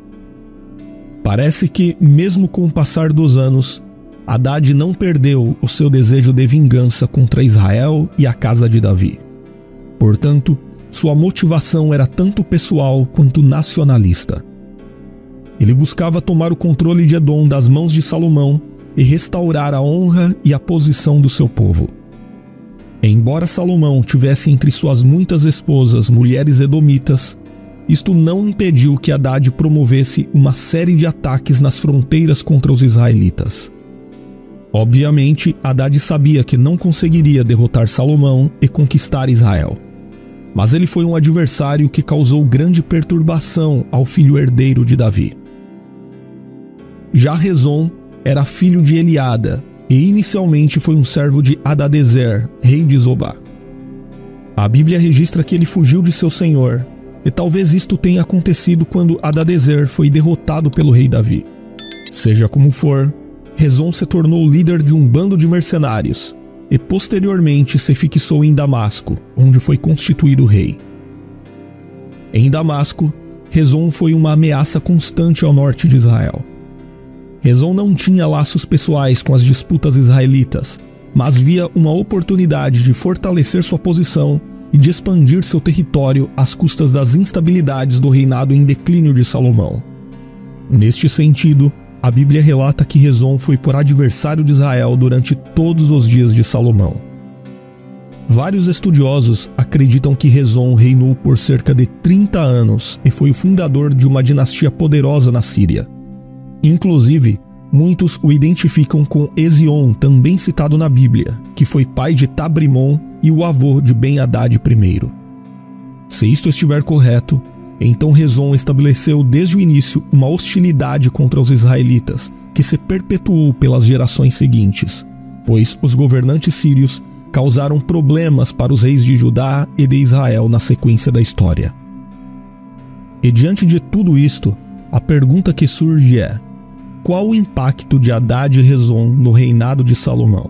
Parece que, mesmo com o passar dos anos, Hadad não perdeu o seu desejo de vingança contra Israel e a casa de Davi. Portanto, sua motivação era tanto pessoal quanto nacionalista. Ele buscava tomar o controle de Edom das mãos de Salomão e restaurar a honra e a posição do seu povo. Embora Salomão tivesse entre suas muitas esposas mulheres edomitas, isto não impediu que Hadad promovesse uma série de ataques nas fronteiras contra os israelitas. Obviamente, Hadad sabia que não conseguiria derrotar Salomão e conquistar Israel. Mas ele foi um adversário que causou grande perturbação ao filho herdeiro de Davi. Já Rezon era filho de Eliada e inicialmente foi um servo de Hadadezer, rei de Zobá. A Bíblia registra que ele fugiu de seu senhor, e talvez isto tenha acontecido quando Hadadezer foi derrotado pelo rei Davi. Seja como for, Rezon se tornou líder de um bando de mercenários e posteriormente se fixou em Damasco, onde foi constituído rei. Em Damasco, Rezon foi uma ameaça constante ao norte de Israel. Rezon não tinha laços pessoais com as disputas israelitas, mas via uma oportunidade de fortalecer sua posição e de expandir seu território às custas das instabilidades do reinado em declínio de Salomão. Neste sentido, a Bíblia relata que Rezon foi por adversário de Israel durante todos os dias de Salomão. Vários estudiosos acreditam que Rezon reinou por cerca de 30 anos e foi o fundador de uma dinastia poderosa na Síria. Inclusive, muitos o identificam com Ezion, também citado na Bíblia, que foi pai de Tabrimon e o avô de Ben-Hadad I. Se isto estiver correto, então Rezon estabeleceu desde o início uma hostilidade contra os israelitas, que se perpetuou pelas gerações seguintes, pois os governantes sírios causaram problemas para os reis de Judá e de Israel na sequência da história. E diante de tudo isto, a pergunta que surge é: qual o impacto de Hadad e Rezon no reinado de Salomão?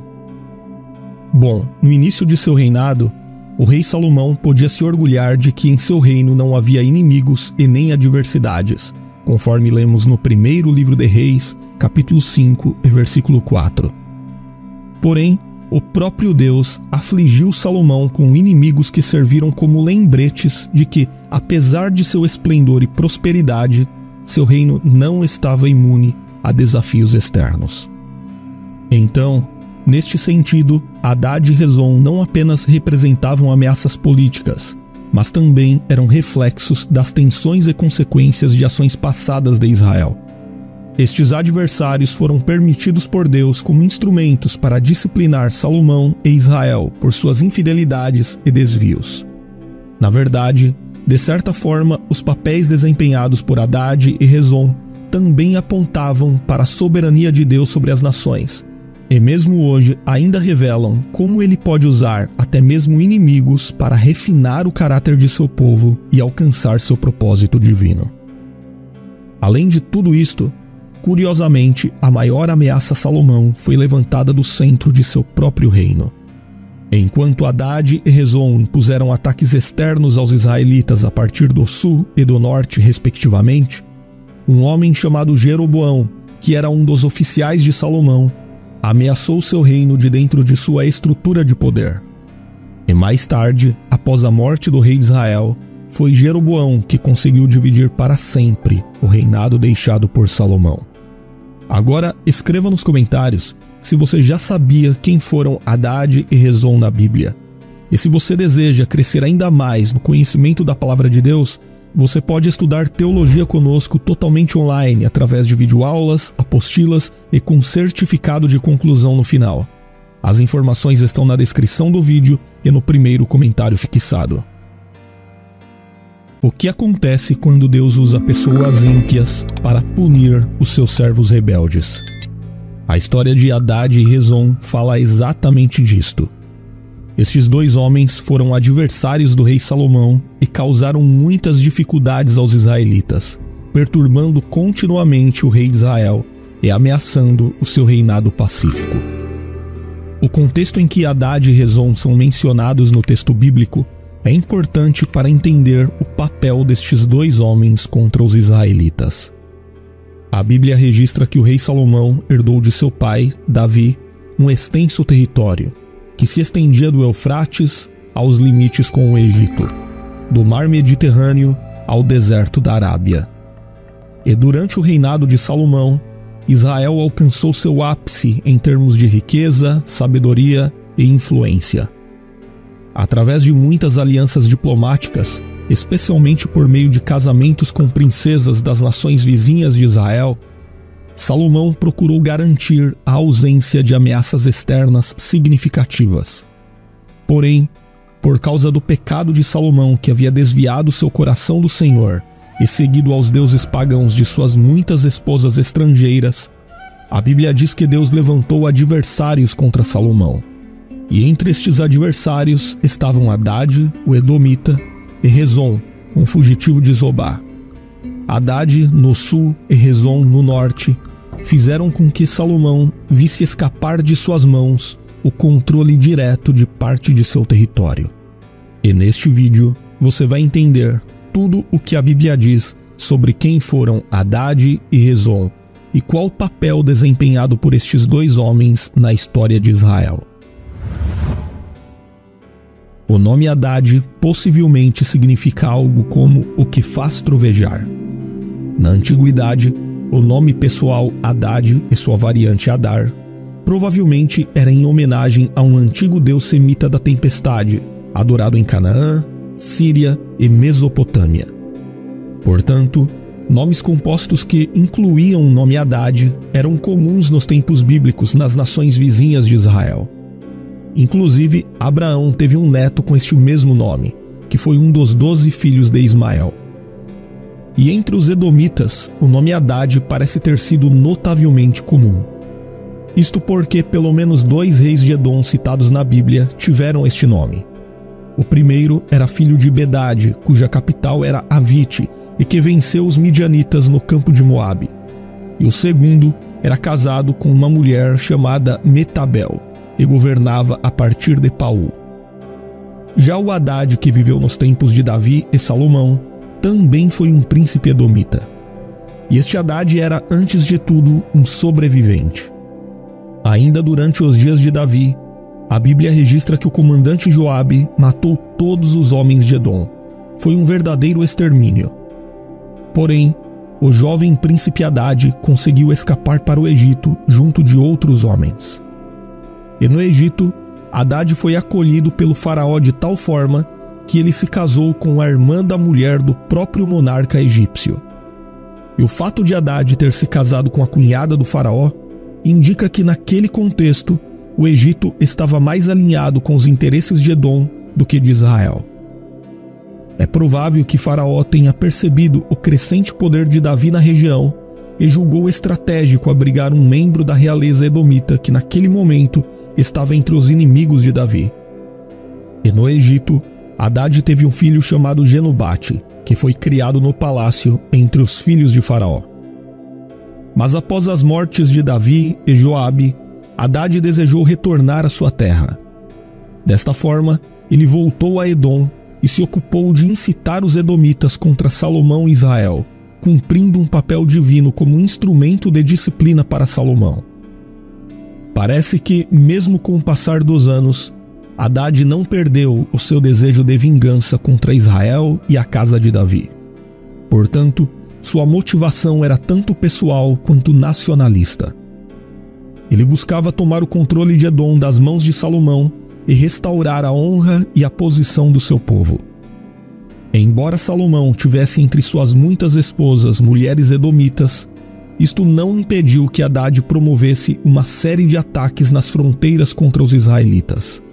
Bom, no início de seu reinado, o rei Salomão podia se orgulhar de que em seu reino não havia inimigos e nem adversidades, conforme lemos no primeiro livro de Reis, capítulo 5 e versículo 4. Porém, o próprio Deus afligiu Salomão com inimigos que serviram como lembretes de que, apesar de seu esplendor e prosperidade, seu reino não estava imune a desafios externos. Então, neste sentido, Hadad e Rezon não apenas representavam ameaças políticas, mas também eram reflexos das tensões e consequências de ações passadas de Israel. Estes adversários foram permitidos por Deus como instrumentos para disciplinar Salomão e Israel por suas infidelidades e desvios. Na verdade, de certa forma, os papéis desempenhados por Hadad e Rezon também apontavam para a soberania de Deus sobre as nações, e mesmo hoje ainda revelam como ele pode usar até mesmo inimigos para refinar o caráter de seu povo e alcançar seu propósito divino. Além de tudo isto, curiosamente, a maior ameaça a Salomão foi levantada do centro de seu próprio reino. Enquanto Hadad e Rezon impuseram ataques externos aos israelitas a partir do sul e do norte, respectivamente, um homem chamado Jeroboão, que era um dos oficiais de Salomão, ameaçou seu reino de dentro de sua estrutura de poder. E mais tarde, após a morte do rei de Israel, foi Jeroboão que conseguiu dividir para sempre o reinado deixado por Salomão. Agora, escreva nos comentários se você já sabia quem foram Hadad e Rezon na Bíblia. E se você deseja crescer ainda mais no conhecimento da Palavra de Deus, você pode estudar teologia conosco totalmente online, através de videoaulas, apostilas e com certificado de conclusão no final. As informações estão na descrição do vídeo e no primeiro comentário fixado. O que acontece quando Deus usa pessoas ímpias para punir os seus servos rebeldes? A história de Hadad e Rezon fala exatamente disto. Estes dois homens foram adversários do rei Salomão e causaram muitas dificuldades aos israelitas, perturbando continuamente o rei de Israel e ameaçando o seu reinado pacífico. O contexto em que Hadad e Rezon são mencionados no texto bíblico é importante para entender o papel destes dois homens contra os israelitas. A Bíblia registra que o rei Salomão herdou de seu pai, Davi, um extenso território, que se estendia do Eufrates aos limites com o Egito, do mar Mediterrâneo ao deserto da Arábia. E durante o reinado de Salomão, Israel alcançou seu ápice em termos de riqueza, sabedoria e influência. Através de muitas alianças diplomáticas, especialmente por meio de casamentos com princesas das nações vizinhas de Israel, Salomão procurou garantir a ausência de ameaças externas significativas. Porém, por causa do pecado de Salomão, que havia desviado seu coração do Senhor e seguido aos deuses pagãos de suas muitas esposas estrangeiras, a Bíblia diz que Deus levantou adversários contra Salomão. E entre estes adversários estavam Hadade, o Edomita, e Rezon, um fugitivo de Zobá. Hadade, no sul, e Rezon, no norte, fizeram com que Salomão visse escapar de suas mãos o controle direto de parte de seu território. E neste vídeo você vai entender tudo o que a Bíblia diz sobre quem foram Hadade e Rezon e qual o papel desempenhado por estes dois homens na história de Israel. O nome Hadade possivelmente significa algo como o que faz trovejar. Na antiguidade, o nome pessoal Hadad e sua variante Adar provavelmente era em homenagem a um antigo deus semita da tempestade, adorado em Canaã, Síria e Mesopotâmia. Portanto, nomes compostos que incluíam o nome Hadad eram comuns nos tempos bíblicos nas nações vizinhas de Israel. Inclusive, Abraão teve um neto com este mesmo nome, que foi um dos 12 filhos de Ismael. E entre os edomitas, o nome Hadad parece ter sido notavelmente comum. Isto porque pelo menos 2 reis de Edom citados na Bíblia tiveram este nome. O primeiro era filho de Bedade, cuja capital era Avite, e que venceu os midianitas no campo de Moabe. E o segundo era casado com uma mulher chamada Metabel, e governava a partir de Paú. Já o Hadad, que viveu nos tempos de Davi e Salomão, também foi um príncipe edomita. E este Hadad era, antes de tudo, um sobrevivente. Ainda durante os dias de Davi, a Bíblia registra que o comandante Joabe matou todos os homens de Edom. Foi um verdadeiro extermínio. Porém, o jovem príncipe Hadad conseguiu escapar para o Egito junto de outros homens. E no Egito, Hadad foi acolhido pelo faraó de tal forma que ele se casou com a irmã da mulher do próprio monarca egípcio. E o fato de Hadad ter se casado com a cunhada do faraó indica que naquele contexto o Egito estava mais alinhado com os interesses de Edom do que de Israel. É provável que Faraó tenha percebido o crescente poder de Davi na região e julgou estratégico abrigar um membro da realeza edomita que naquele momento estava entre os inimigos de Davi. E no Egito, Hadad teve um filho chamado Genubate, que foi criado no palácio entre os filhos de Faraó. Mas após as mortes de Davi e Joabe, Hadad desejou retornar à sua terra. Desta forma, ele voltou a Edom e se ocupou de incitar os edomitas contra Salomão e Israel, cumprindo um papel divino como instrumento de disciplina para Salomão. Parece que, mesmo com o passar dos anos, Hadad não perdeu o seu desejo de vingança contra Israel e a casa de Davi. Portanto, sua motivação era tanto pessoal quanto nacionalista. Ele buscava tomar o controle de Edom das mãos de Salomão e restaurar a honra e a posição do seu povo. Embora Salomão tivesse entre suas muitas esposas mulheres edomitas, isto não impediu que Hadad promovesse uma série de ataques nas fronteiras contra os israelitas.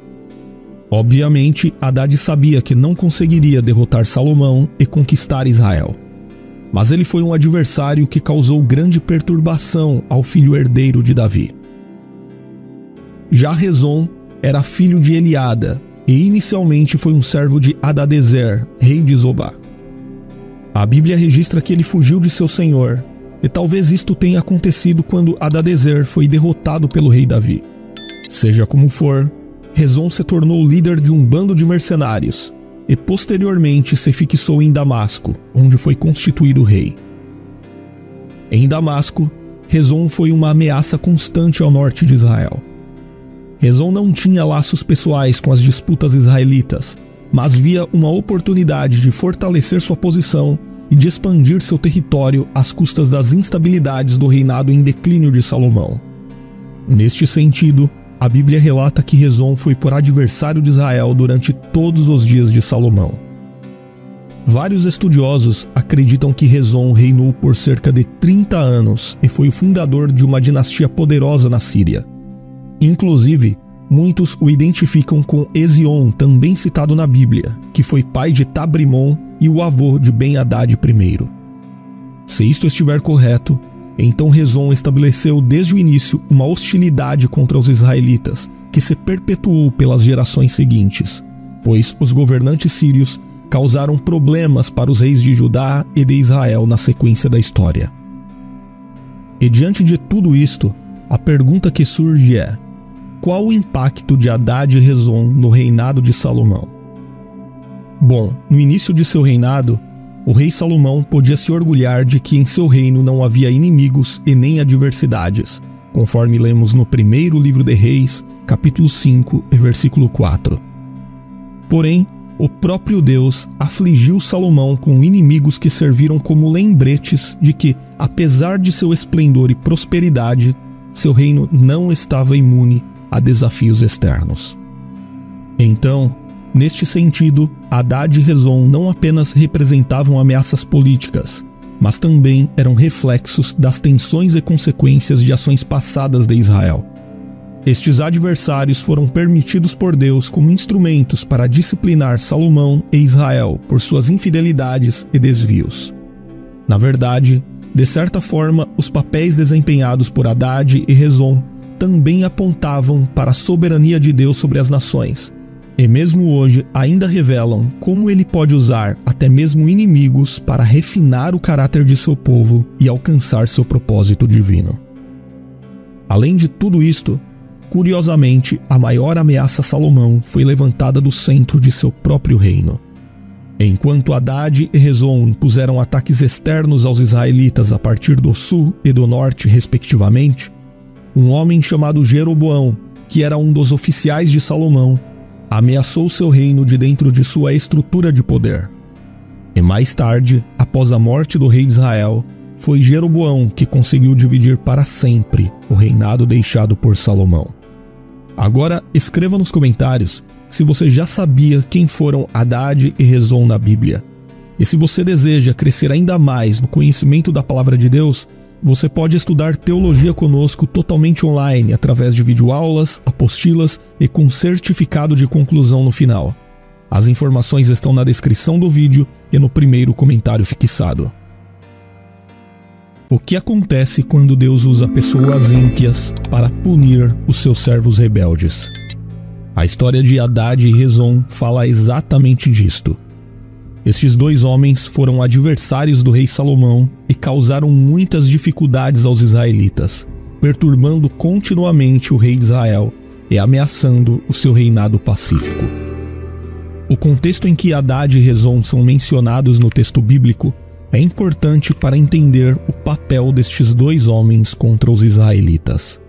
Obviamente, Hadad sabia que não conseguiria derrotar Salomão e conquistar Israel. Mas ele foi um adversário que causou grande perturbação ao filho herdeiro de Davi. Já Rezon era filho de Eliada e inicialmente foi um servo de Hadadezer, rei de Zobá. A Bíblia registra que ele fugiu de seu senhor, e talvez isto tenha acontecido quando Hadadezer foi derrotado pelo rei Davi. Seja como for, Rezon se tornou líder de um bando de mercenários e posteriormente se fixou em Damasco, onde foi constituído rei. Em Damasco, Rezon foi uma ameaça constante ao norte de Israel. Rezon não tinha laços pessoais com as disputas israelitas, mas via uma oportunidade de fortalecer sua posição e de expandir seu território às custas das instabilidades do reinado em declínio de Salomão. Neste sentido, a Bíblia relata que Rezon foi por adversário de Israel durante todos os dias de Salomão. Vários estudiosos acreditam que Rezon reinou por cerca de 30 anos e foi o fundador de uma dinastia poderosa na Síria. Inclusive, muitos o identificam com Ezion, também citado na Bíblia, que foi pai de Tabrimon e o avô de Ben-Hadad I. Se isto estiver correto, então Rezon estabeleceu desde o início uma hostilidade contra os israelitas, que se perpetuou pelas gerações seguintes, pois os governantes sírios causaram problemas para os reis de Judá e de Israel na sequência da história. E diante de tudo isto, a pergunta que surge é: qual o impacto de Hadad e Rezon no reinado de Salomão? Bom, no início de seu reinado, o rei Salomão podia se orgulhar de que em seu reino não havia inimigos e nem adversidades, conforme lemos no primeiro livro de Reis, capítulo 5 e versículo 4. Porém, o próprio Deus afligiu Salomão com inimigos que serviram como lembretes de que, apesar de seu esplendor e prosperidade, seu reino não estava imune a desafios externos. Então, neste sentido, Hadad e Rezon não apenas representavam ameaças políticas, mas também eram reflexos das tensões e consequências de ações passadas de Israel. Estes adversários foram permitidos por Deus como instrumentos para disciplinar Salomão e Israel por suas infidelidades e desvios. Na verdade, de certa forma, os papéis desempenhados por Hadad e Rezon também apontavam para a soberania de Deus sobre as nações, e mesmo hoje ainda revelam como ele pode usar até mesmo inimigos para refinar o caráter de seu povo e alcançar seu propósito divino. Além de tudo isto, curiosamente, a maior ameaça a Salomão foi levantada do centro de seu próprio reino. Enquanto Hadad e Rezon impuseram ataques externos aos israelitas a partir do sul e do norte, respectivamente, um homem chamado Jeroboão, que era um dos oficiais de Salomão, ameaçou seu reino de dentro de sua estrutura de poder. E mais tarde, após a morte do rei de Israel, foi Jeroboão que conseguiu dividir para sempre o reinado deixado por Salomão. Agora, escreva nos comentários se você já sabia quem foram Hadad e Rezon na Bíblia. E se você deseja crescer ainda mais no conhecimento da Palavra de Deus, você pode estudar teologia conosco totalmente online, através de videoaulas, apostilas e com certificado de conclusão no final. As informações estão na descrição do vídeo e no primeiro comentário fixado. O que acontece quando Deus usa pessoas ímpias para punir os seus servos rebeldes? A história de Hadad e Rezon fala exatamente disto. Estes dois homens foram adversários do rei Salomão e causaram muitas dificuldades aos israelitas, perturbando continuamente o rei de Israel e ameaçando o seu reinado pacífico. O contexto em que Hadad e Rezon são mencionados no texto bíblico é importante para entender o papel destes dois homens contra os israelitas.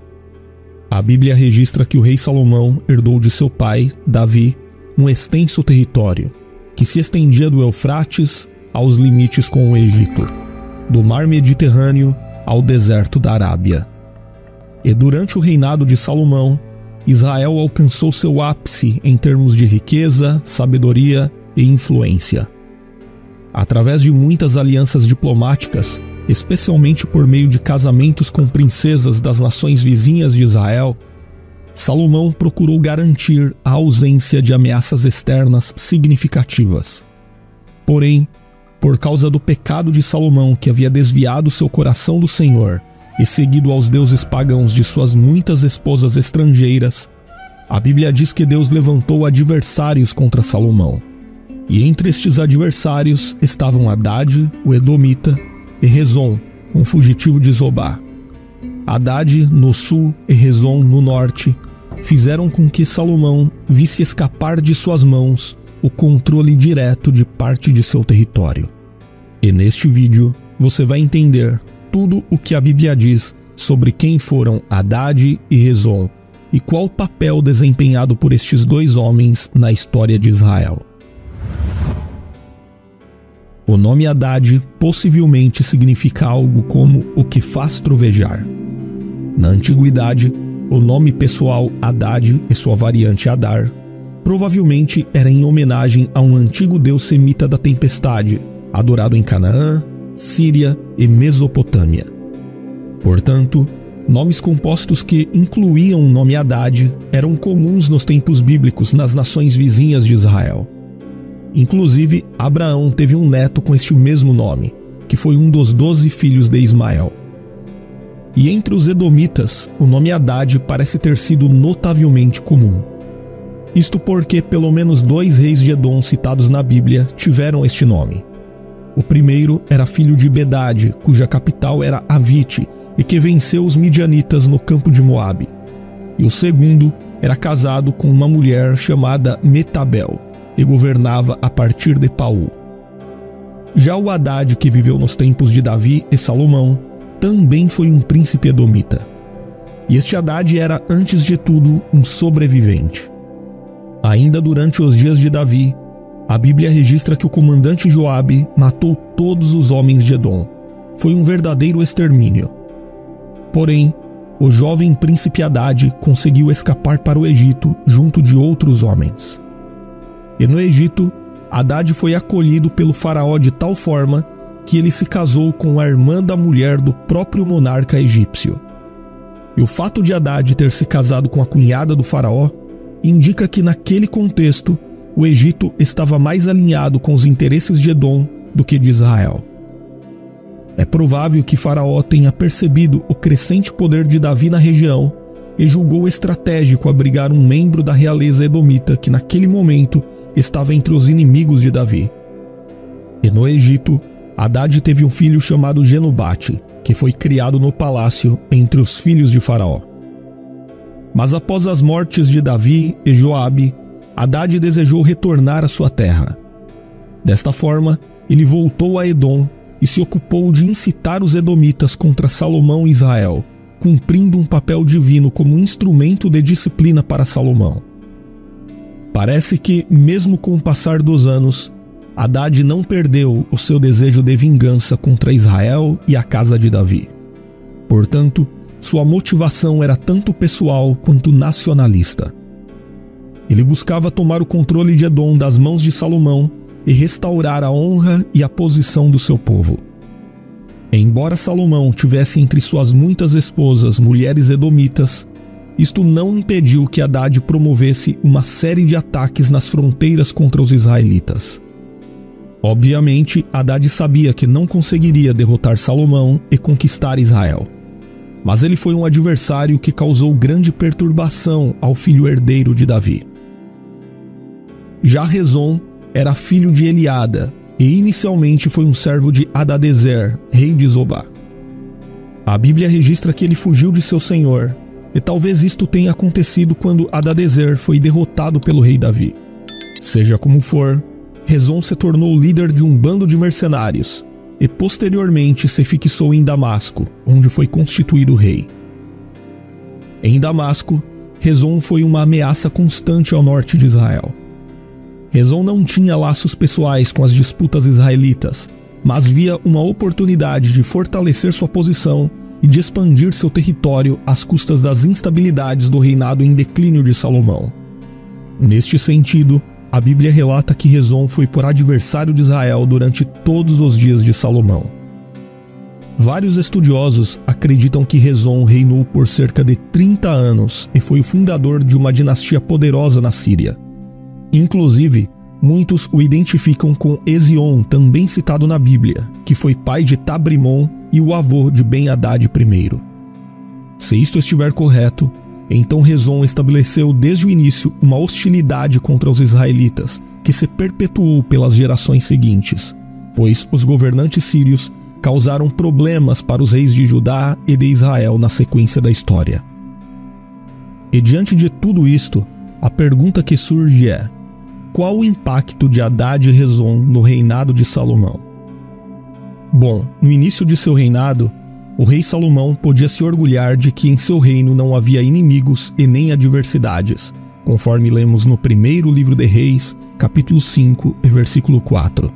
A Bíblia registra que o rei Salomão herdou de seu pai, Davi, um extenso território, que se estendia do Eufrates aos limites com o Egito, do mar Mediterrâneo ao deserto da Arábia. E durante o reinado de Salomão, Israel alcançou seu ápice em termos de riqueza, sabedoria e influência. Através de muitas alianças diplomáticas, especialmente por meio de casamentos com princesas das nações vizinhas de Israel, Salomão procurou garantir a ausência de ameaças externas significativas. Porém, por causa do pecado de Salomão, que havia desviado seu coração do Senhor e seguido aos deuses pagãos de suas muitas esposas estrangeiras, a Bíblia diz que Deus levantou adversários contra Salomão. E entre estes adversários estavam Hadad, o Edomita, e Rezon, um fugitivo de Zobá. Hadad no sul e Rezon no norte fizeram com que Salomão visse escapar de suas mãos o controle direto de parte de seu território. E neste vídeo você vai entender tudo o que a Bíblia diz sobre quem foram Hadad e Rezon e qual o papel desempenhado por estes dois homens na história de Israel. O nome Hadad possivelmente significa algo como o que faz trovejar. Na antiguidade, o nome pessoal Hadad e sua variante Adar provavelmente era em homenagem a um antigo deus semita da tempestade, adorado em Canaã, Síria e Mesopotâmia. Portanto, nomes compostos que incluíam o nome Hadad eram comuns nos tempos bíblicos nas nações vizinhas de Israel. Inclusive, Abraão teve um neto com este mesmo nome, que foi um dos 12 filhos de Ismael. E entre os edomitas, o nome Hadad parece ter sido notavelmente comum. Isto porque pelo menos 2 reis de Edom citados na Bíblia tiveram este nome. O primeiro era filho de Bedad, cuja capital era Avite, e que venceu os midianitas no campo de Moabe. E o segundo era casado com uma mulher chamada Metabel, e governava a partir de Paú. Já o Hadad, que viveu nos tempos de Davi e Salomão, também foi um príncipe edomita. E este Hadad era, antes de tudo, um sobrevivente. Ainda durante os dias de Davi, a Bíblia registra que o comandante Joabe matou todos os homens de Edom. Foi um verdadeiro extermínio. Porém, o jovem príncipe Hadad conseguiu escapar para o Egito junto de outros homens. E no Egito, Hadad foi acolhido pelo faraó de tal forma que ele se casou com a irmã da mulher do próprio monarca egípcio. E o fato de Hadad ter se casado com a cunhada do faraó indica que naquele contexto o Egito estava mais alinhado com os interesses de Edom do que de Israel. É provável que Faraó tenha percebido o crescente poder de Davi na região e julgou estratégico abrigar um membro da realeza edomita que naquele momento estava entre os inimigos de Davi. E no Egito, Hadad teve um filho chamado Genubate, que foi criado no palácio entre os filhos de Faraó. Mas após as mortes de Davi e Joabe, Hadad desejou retornar à sua terra. Desta forma, ele voltou a Edom e se ocupou de incitar os edomitas contra Salomão e Israel, cumprindo um papel divino como instrumento de disciplina para Salomão. Parece que, mesmo com o passar dos anos, Hadad não perdeu o seu desejo de vingança contra Israel e a casa de Davi. Portanto, sua motivação era tanto pessoal quanto nacionalista. Ele buscava tomar o controle de Edom das mãos de Salomão e restaurar a honra e a posição do seu povo. Embora Salomão tivesse entre suas muitas esposas mulheres edomitas, isto não impediu que Hadad promovesse uma série de ataques nas fronteiras contra os israelitas. Obviamente, Hadad sabia que não conseguiria derrotar Salomão e conquistar Israel. Mas ele foi um adversário que causou grande perturbação ao filho herdeiro de Davi. Já Rezon era filho de Eliada e inicialmente foi um servo de Hadadezer, rei de Zobá. A Bíblia registra que ele fugiu de seu senhor, e talvez isto tenha acontecido quando Hadadezer foi derrotado pelo rei Davi. Seja como for, Rezon se tornou líder de um bando de mercenários e posteriormente se fixou em Damasco, onde foi constituído rei. Em Damasco, Rezon foi uma ameaça constante ao norte de Israel. Rezon não tinha laços pessoais com as disputas israelitas, mas via uma oportunidade de fortalecer sua posição e de expandir seu território às custas das instabilidades do reinado em declínio de Salomão. Neste sentido, a Bíblia relata que Rezon foi por adversário de Israel durante todos os dias de Salomão. Vários estudiosos acreditam que Rezon reinou por cerca de 30 anos e foi o fundador de uma dinastia poderosa na Síria. Inclusive, muitos o identificam com Ezion, também citado na Bíblia, que foi pai de Tabrimon e o avô de Ben-Hadad I. Se isto estiver correto, então Rezon estabeleceu desde o início uma hostilidade contra os israelitas, que se perpetuou pelas gerações seguintes, pois os governantes sírios causaram problemas para os reis de Judá e de Israel na sequência da história. E diante de tudo isto, a pergunta que surge é: qual o impacto de Hadad e Rezon no reinado de Salomão? Bom, no início de seu reinado, O rei Salomão podia se orgulhar de que em seu reino não havia inimigos e nem adversidades, conforme lemos no primeiro livro de Reis, capítulo 5 e versículo 4.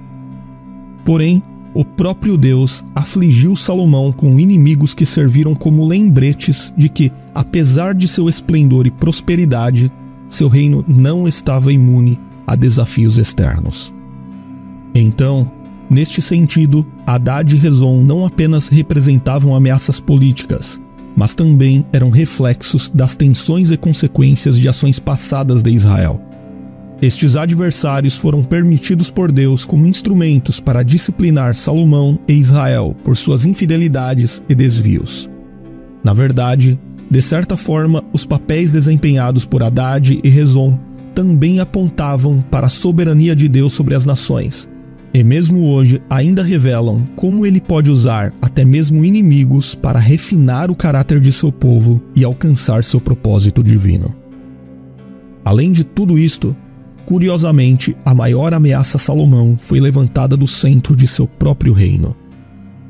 Porém, o próprio Deus afligiu Salomão com inimigos que serviram como lembretes de que, apesar de seu esplendor e prosperidade, seu reino não estava imune a desafios externos. Então, neste sentido, Hadad e Rezon não apenas representavam ameaças políticas, mas também eram reflexos das tensões e consequências de ações passadas de Israel. Estes adversários foram permitidos por Deus como instrumentos para disciplinar Salomão e Israel por suas infidelidades e desvios. Na verdade, de certa forma, os papéis desempenhados por Hadad e Rezon também apontavam para a soberania de Deus sobre as nações, e mesmo hoje ainda revelam como ele pode usar até mesmo inimigos para refinar o caráter de seu povo e alcançar seu propósito divino. Além de tudo isto, curiosamente, a maior ameaça a Salomão foi levantada do centro de seu próprio reino.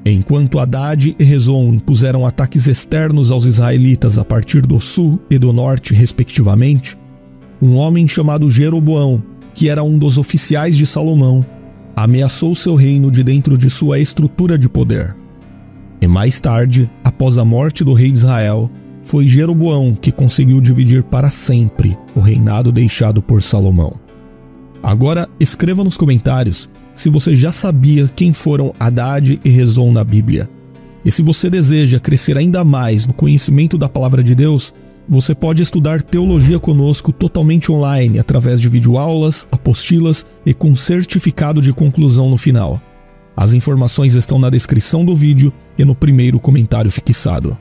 Enquanto Hadad e Rezon impuseram ataques externos aos israelitas a partir do sul e do norte, respectivamente, um homem chamado Jeroboão, que era um dos oficiais de Salomão, ameaçou seu reino de dentro de sua estrutura de poder. E mais tarde, após a morte do rei de Israel, foi Jeroboão que conseguiu dividir para sempre o reinado deixado por Salomão. Agora, escreva nos comentários se você já sabia quem foram Hadad e Rezon na Bíblia. E se você deseja crescer ainda mais no conhecimento da Palavra de Deus, você pode estudar teologia conosco totalmente online, através de videoaulas, apostilas e com certificado de conclusão no final. As informações estão na descrição do vídeo e no primeiro comentário fixado.